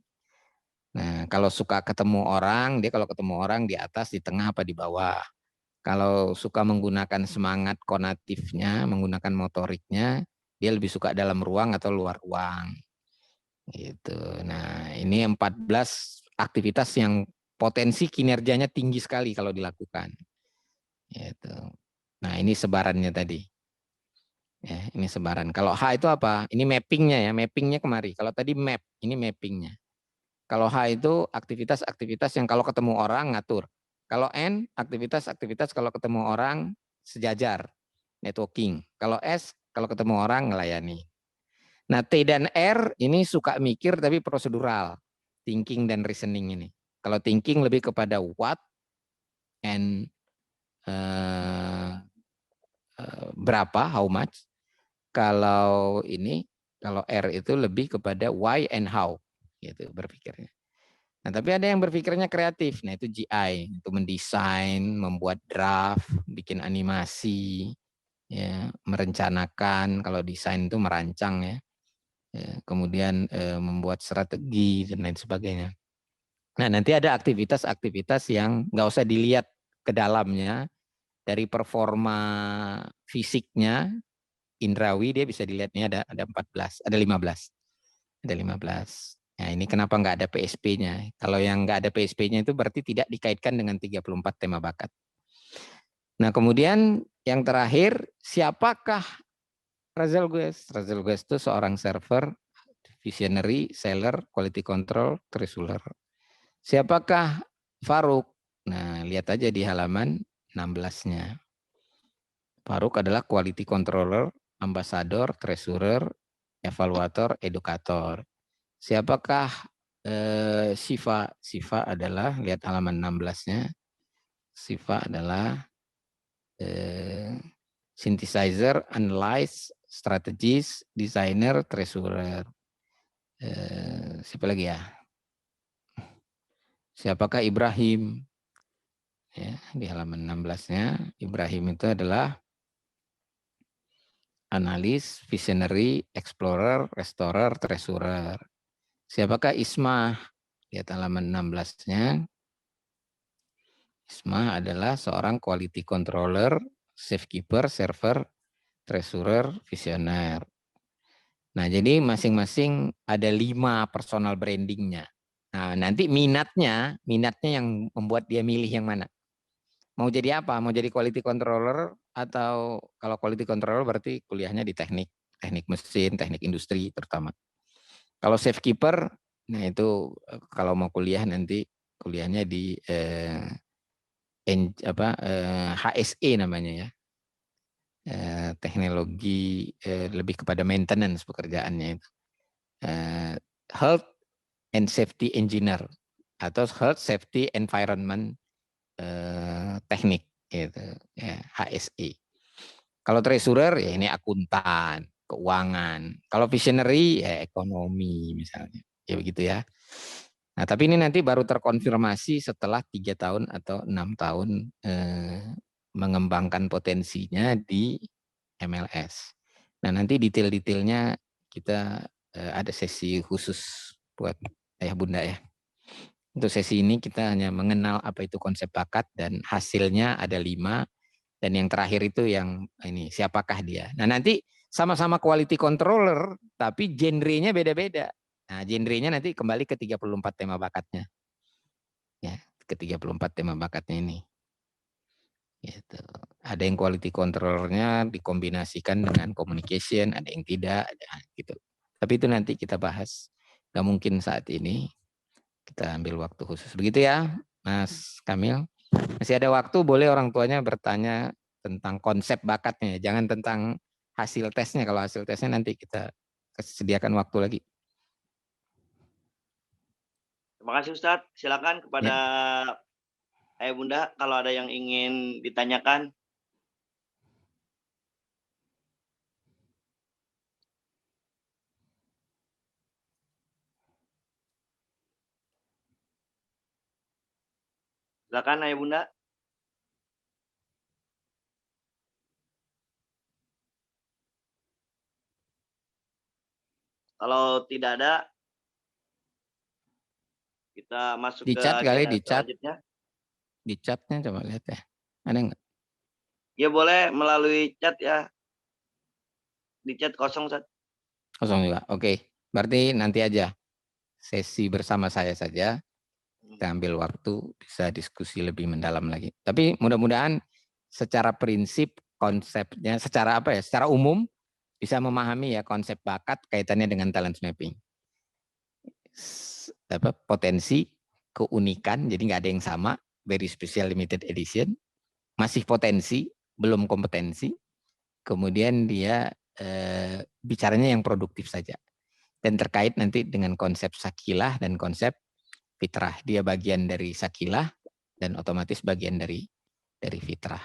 Nah, kalau suka ketemu orang, dia kalau ketemu orang di atas, di tengah, apa di bawah. Kalau suka menggunakan semangat konatifnya, menggunakan motoriknya, dia lebih suka dalam ruang atau luar ruang. Gitu. Nah, ini 14 aktivitas yang potensi kinerjanya tinggi sekali kalau dilakukan. Gitu. Nah, ini sebarannya tadi. Ya, ini sebaran. Kalau H itu apa? Ini mappingnya ya, mappingnya kemari. Kalau tadi map, ini mappingnya. Kalau H itu aktivitas-aktivitas yang kalau ketemu orang ngatur. Kalau N, aktivitas-aktivitas kalau ketemu orang sejajar, networking. Kalau S, kalau ketemu orang ngelayani. Nah, T dan R ini suka mikir tapi prosedural, thinking dan reasoning ini. Kalau thinking lebih kepada what and berapa, how much. Kalau ini, kalau R itu lebih kepada why and how, gitu berpikirnya. Nah, tapi ada yang berpikirnya kreatif. Nah, itu GI, itu mendesain, membuat draft, bikin animasi, ya, merencanakan. Kalau desain itu merancang ya. Kemudian membuat strategi dan lain sebagainya. Nah, nanti ada aktivitas-aktivitas yang nggak usah dilihat ke dalamnya, dari performa fisiknya, indrawi dia bisa dilihat nih ada 14, ada 15. Ada 15. Nah, ini kenapa nggak ada PSP-nya? Kalau yang nggak ada PSP-nya itu berarti tidak dikaitkan dengan 34 tema bakat. Nah, kemudian yang terakhir, siapakah Razal Gues? Razal Gues itu seorang server, visionary, seller, quality control, treasurer. Siapakah Faruk? Nah, lihat aja di halaman 16-nya. Faruk adalah quality controller, ambassador, treasurer, evaluator, edukator. Siapakah Siva? Siva adalah, lihat halaman 16-nya. Siva adalah synthesizer, analyze, strategist, designer, treasurer. Siapa lagi ya? Siapakah Ibrahim? Ya, di halaman 16-nya, Ibrahim itu adalah analis, visionary, explorer, restorer, treasurer. Siapakah Isma? Lihat halaman 16-nya. Isma adalah seorang quality controller, safekeeper, server, treasurer, visioner. Nah, jadi masing-masing ada 5 personal brandingnya. Nah, nanti minatnya yang membuat dia milih yang mana. Mau jadi apa? Mau jadi quality controller, atau kalau quality controller berarti kuliahnya di teknik mesin, teknik industri terutama. Kalau safekeeper, nah itu kalau mau kuliah nanti kuliahnya di HSE namanya ya. Teknologi lebih kepada maintenance pekerjaannya itu. Health and Safety Engineer atau Health Safety Environment Teknik gitu ya, HSE. Kalau treasurer ya ini akuntan, keuangan. Kalau visionary ya ekonomi misalnya. Ya begitu ya. Nah, tapi ini nanti baru terkonfirmasi setelah 3 tahun atau 6 tahun mengembangkan potensinya di MLS. Nah, nanti detail-detailnya kita ada sesi khusus buat ayah bunda ya. Untuk sesi ini kita hanya mengenal apa itu konsep bakat dan hasilnya ada 5. Dan yang terakhir itu yang ini, siapakah dia. Nah, nanti sama-sama quality controller, tapi genrenya beda-beda. Nah, genrenya nanti kembali ke 34 tema bakatnya. Ya, ke 34 tema bakatnya ini. Gitu. Ada yang quality controllernya dikombinasikan dengan communication, ada yang tidak, gitu. Tapi itu nanti kita bahas. Gak mungkin saat ini. Kita ambil waktu khusus. Begitu ya, Mas Kamil. Masih ada waktu, boleh orang tuanya bertanya tentang konsep bakatnya. Jangan tentang hasil tesnya. Kalau hasil tesnya nanti kita sediakan waktu lagi. Terima kasih Ustadz. Silakan kepada ayah bunda kalau ada yang ingin ditanyakan. Silakan ayah bunda. Kalau tidak ada, kita masuk di ke chat kali, agenda di chat. selanjutnya. Di chatnya coba lihat ya. Ada nggak? Ya boleh melalui chat ya. Di chat kosong Ustadz. Kosong juga. Oke. Berarti nanti aja sesi bersama saya saja. Kita ambil waktu, bisa diskusi lebih mendalam lagi. Tapi mudah-mudahan secara prinsip konsepnya, secara apa ya? Secara umum bisa memahami ya konsep bakat kaitannya dengan talent mapping. Potensi, keunikan, jadi nggak ada yang sama, very special limited edition, masih potensi, belum kompetensi, kemudian dia bicaranya yang produktif saja. Dan terkait nanti dengan konsep sakilah dan konsep fitrah. Dia bagian dari sakilah dan otomatis bagian dari fitrah.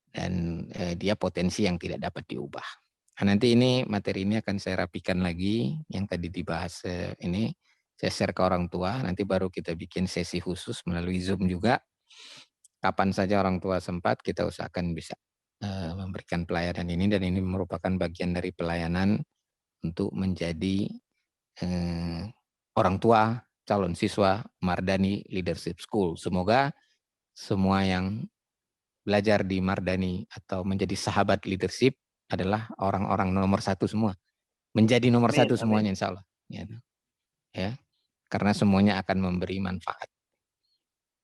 Dan dia potensi yang tidak dapat diubah. Nah, nanti ini materi ini akan saya rapikan lagi yang tadi dibahas ini. Saya share ke orang tua, nanti baru kita bikin sesi khusus melalui Zoom juga. Kapan saja orang tua sempat, kita usahakan bisa memberikan pelayanan ini. Dan ini merupakan bagian dari pelayanan untuk menjadi orang tua calon siswa Mardani Leadership School. Semoga semua yang belajar di Mardani atau menjadi sahabat leadership adalah orang-orang nomor 1 semua. Menjadi nomor 1 semuanya insya Allah. Ya. Karena semuanya akan memberi manfaat.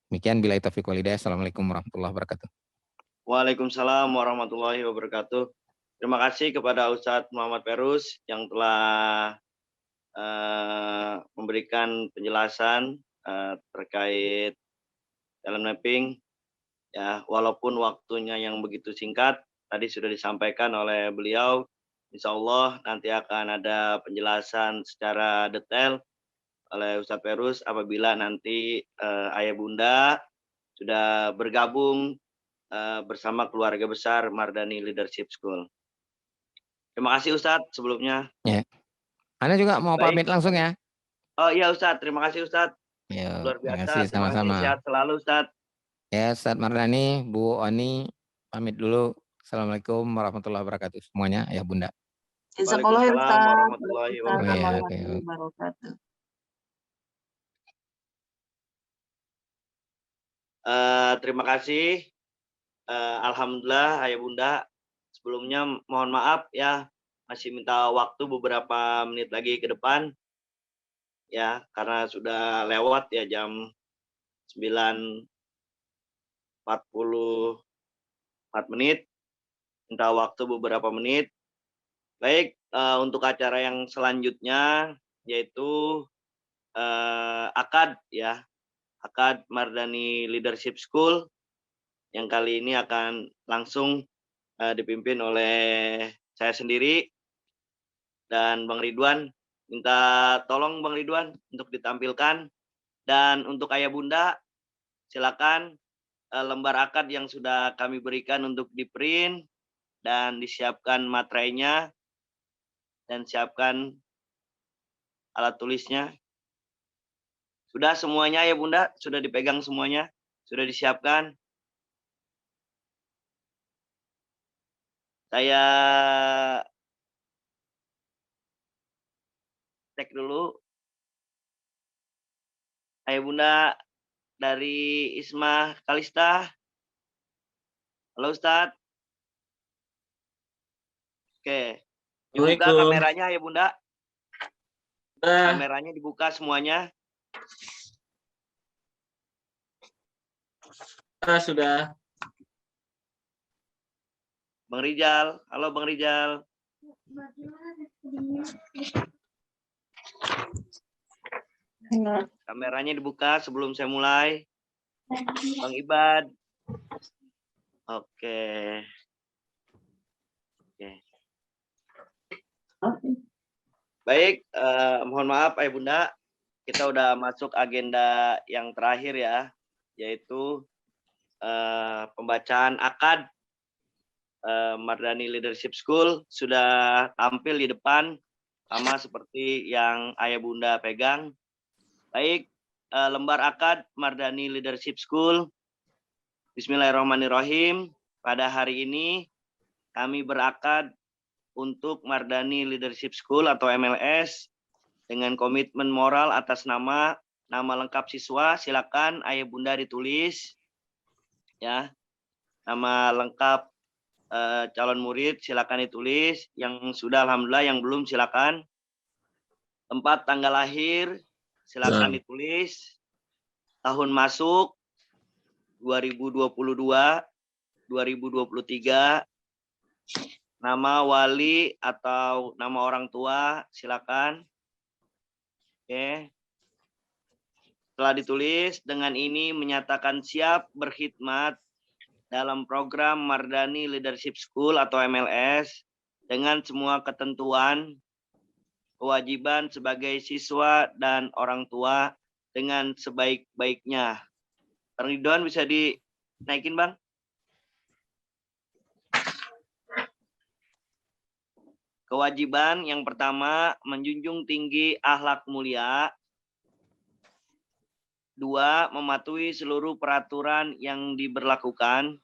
Demikian billahi taufiq wal hidayah. Assalamualaikum warahmatullahi wabarakatuh. Waalaikumsalam warahmatullahi wabarakatuh. Terima kasih kepada Ustadz Muhammad Ferus yang telah memberikan penjelasan terkait talent mapping. Ya, walaupun waktunya yang begitu singkat, tadi sudah disampaikan oleh beliau. Insya Allah nanti akan ada penjelasan secara detail oleh Ustadz Ferus apabila nanti ayah bunda sudah bergabung bersama keluarga besar Mardani Leadership School. Terima kasih Ustadz sebelumnya. Ya. Anda juga mau pamit langsung ya? Oh iya Ustadz, terima kasih Ustadz. Ya, luar biasa. Terima kasih sama-sama. Sehat selalu Ustadz. Ya, Ustadz Mardani, Bu Oni, pamit dulu. Assalamualaikum warahmatullahi wabarakatuh semuanya, ya Bunda. Waalaikumsalam warahmatullahi wabarakatuh. Terima kasih. Alhamdulillah ayah bunda. Sebelumnya mohon maaf ya, masih minta waktu beberapa menit lagi ke depan. Ya, karena sudah lewat ya jam 9.44 menit. Minta waktu beberapa menit. Baik, untuk acara yang selanjutnya yaitu akad ya. Akad Mardani Leadership School yang kali ini akan langsung dipimpin oleh saya sendiri dan Bang Ridwan. Minta tolong Bang Ridwan untuk ditampilkan. Dan untuk Ayah Bunda, silakan lembar akad yang sudah kami berikan untuk di-print dan disiapkan materainya dan siapkan alat tulisnya. Sudah semuanya ya Bunda? Sudah dipegang semuanya? Sudah disiapkan? Saya cek dulu. Ayah Bunda dari Isma Kalista. Halo Ustadz. Oke. Dibuka kameranya ya Bunda. Kameranya dibuka semuanya. Sudah. Bang Rijal. Halo Bang Rijal. Kameranya dibuka sebelum saya mulai. Bang Ibad. Oke. Baik, mohon maaf Ayah Bunda, kita udah masuk agenda yang terakhir ya, yaitu pembacaan akad Mardani Leadership School. Sudah tampil di depan, sama seperti yang Ayah Bunda pegang. Baik, lembar akad Mardani Leadership School. Bismillahirrahmanirrahim. Pada hari ini kami berakad untuk Mardani Leadership School atau MLS dengan komitmen moral atas nama lengkap siswa. Silakan Ayah Bunda ditulis ya. Nama lengkap calon murid silakan ditulis. Yang sudah alhamdulillah, yang belum silakan. Tempat tanggal lahir silakan ditulis. Tahun masuk 2022, 2023. Nama wali atau nama orang tua silakan. Oke. Setelah ditulis, dengan ini menyatakan siap berkhidmat dalam program Mardani Leadership School atau MLS dengan semua ketentuan, kewajiban sebagai siswa dan orang tua dengan sebaik-baiknya. Bang Ridwan bisa dinaikin Bang? Kewajiban yang pertama, menjunjung tinggi akhlak mulia. 2, mematuhi seluruh peraturan yang diberlakukan.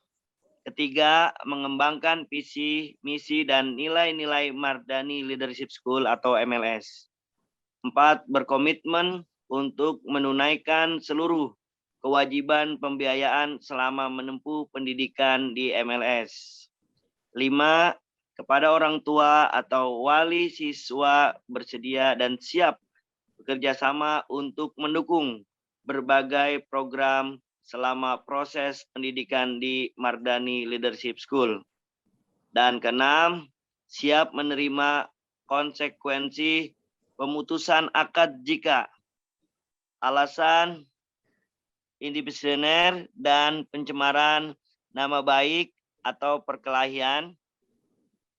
3, mengembangkan visi, misi, dan nilai-nilai Mardani Leadership School atau MLS. 4, berkomitmen untuk menunaikan seluruh kewajiban pembiayaan selama menempuh pendidikan di MLS. 5, kepada orang tua atau wali siswa bersedia dan siap bekerja sama untuk mendukung berbagai program selama proses pendidikan di Mardani Leadership School. Dan ke-6, siap menerima konsekuensi pemutusan akad jika alasan indisipliner dan pencemaran nama baik atau perkelahian,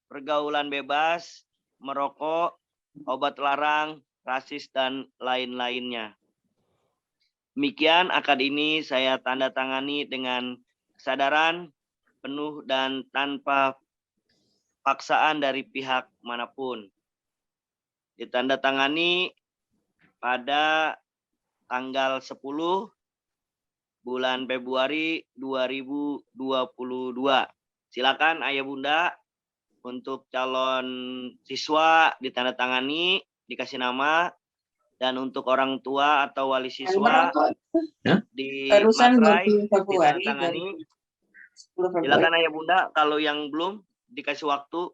pergaulan bebas, merokok, obat larang, rasis, dan lain-lainnya. Demikian akad ini saya tanda tangani dengan kesadaran penuh dan tanpa paksaan dari pihak manapun. Ditandatangani pada tanggal 10 bulan Februari 2022. Silakan Ayah Bunda untuk calon siswa ditandatangani, dikasih nama, dan untuk orang tua atau wali siswa di materai ditandatangani. Silakan Ayah Bunda, kalau yang belum dikasih waktu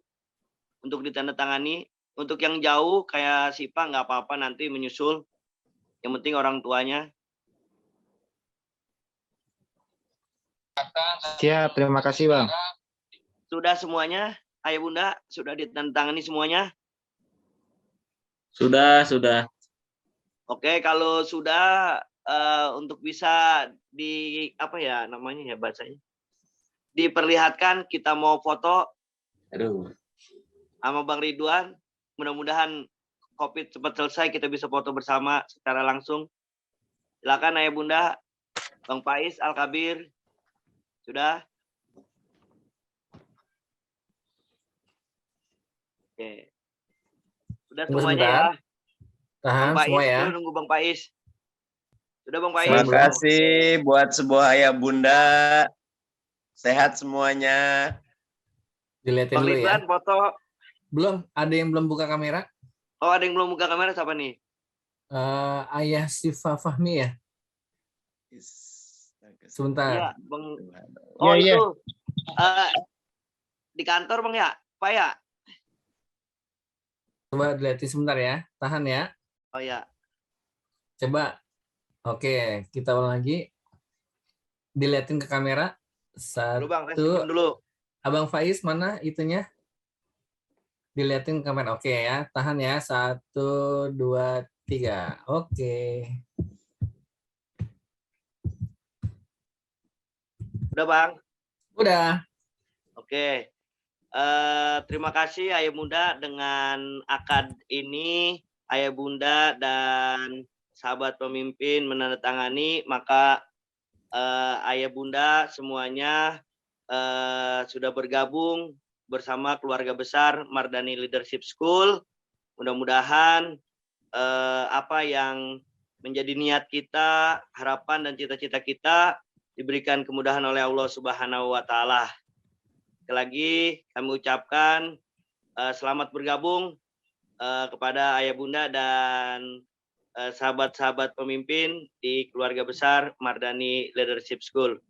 untuk ditandatangani. Untuk yang jauh kayak Sipa nggak apa-apa, nanti menyusul. Yang penting orang tuanya. Siap, terima kasih Bang. Sudah semuanya? Ayah Bunda, sudah ditandatangani semuanya? Sudah. Oke, kalau sudah untuk bisa apa ya namanya ya bahasanya, diperlihatkan. Kita mau foto sama Bang Ridwan. Mudah-mudahan COVID cepat selesai, kita bisa foto bersama secara langsung. Silakan Ayah Bunda, Bang Faiz Al-Kabir. Sudah? Oke. Sudah Tunggu semuanya sebentar. ya. Tahan Bang Faiz, semua ya. dulu nunggu Bang Faiz. Sudah Bang Faiz? Terima kasih buat sebuah ayah bunda. Sehat semuanya. Dilihatin Bang dulu ya. Ridwan foto. Belum, ada yang belum buka kamera? Oh, ada yang belum buka kamera, siapa nih? Ayah Siva Fahmi ya. Sebentar. Iya, Bang. Oh, Iya, iya. itu. Di kantor Bang ya? Pak ya? Coba dilihatin sebentar ya. Tahan ya. Oh ya. Coba. Oke, kita ulang lagi. Dilihatin ke kamera. Dulu Bang, Satu. respon dulu. Abang Faiz mana itunya? Dilihatin ke kamera. Oke ya. Tahan ya. 1, 2, 3. Oke. Udah Bang? Udah. Oke. Terima kasih Ayah Bunda, dengan akad ini Ayah Bunda dan sahabat pemimpin menandatangani, maka Ayah Bunda semuanya sudah bergabung bersama keluarga besar Mardani Leadership School. Mudah-mudahan apa yang menjadi niat kita, harapan dan cita-cita kita diberikan kemudahan oleh Allah Subhanahu wa taala. Sekali lagi kami ucapkan selamat bergabung kepada Ayah Bunda dan sahabat-sahabat pemimpin di keluarga besar Mardani Leadership School.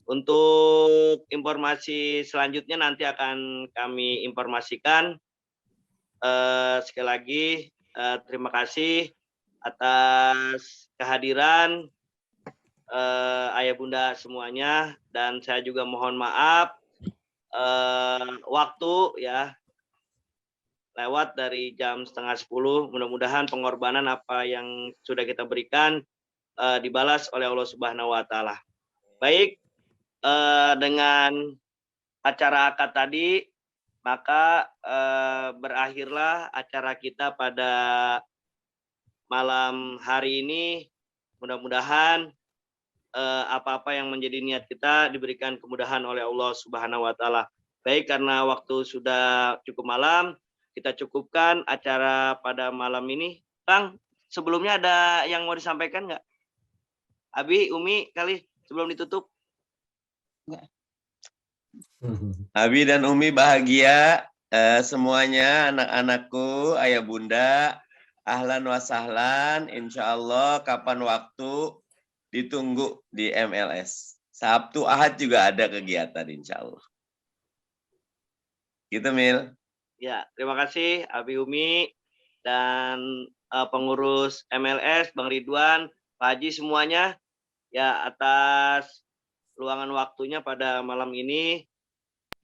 Untuk informasi selanjutnya nanti akan kami informasikan. Sekali lagi terima kasih atas kehadiran Ayah Bunda semuanya, dan saya juga mohon maaf waktu ya lewat dari jam 9:30. Mudah-mudahan pengorbanan apa yang sudah kita berikan dibalas oleh Allah Subhanahu wa taala. Baik, dengan acara akad tadi maka berakhirlah acara kita pada malam hari ini. Mudah-mudahan apa-apa yang menjadi niat kita diberikan kemudahan oleh Allah Subhanahu wa taala. Baik, karena waktu sudah cukup malam, kita cukupkan acara pada malam ini. Bang, sebelumnya ada yang mau disampaikan nggak? Abi, Umi kali sebelum ditutup. Abi dan Umi bahagia semuanya, anak-anakku, ayah bunda, ahlan wa sahlan, insya Allah kapan waktu ditunggu di MLS. Sabtu Ahad juga ada kegiatan insya Allah. Gitu Mil. Ya, terima kasih Abi, Umi dan pengurus MLS, Bang Ridwan, Pak Haji semuanya ya atas luangan waktunya pada malam ini.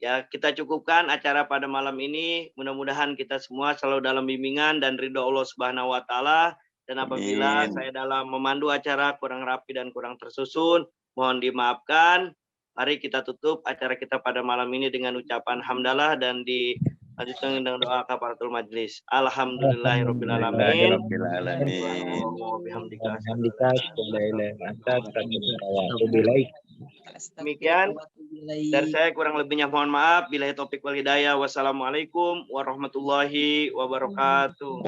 Ya, kita cukupkan acara pada malam ini. Mudah-mudahan kita semua selalu dalam bimbingan dan ridho Allah Subhanahu wa taala. Dan apabila saya dalam memandu acara kurang rapi dan kurang tersusun, mohon dimaafkan. Mari kita tutup acara kita pada malam ini dengan ucapan hamdalah dan dilanjutkan dengan doa kafaratul majlis. Alhamdulillahirabbil alamin. Demikian dari saya, kurang lebihnya mohon maaf. Billahi taufik wal hidayah. Wassalamualaikum warahmatullahi wabarakatuh.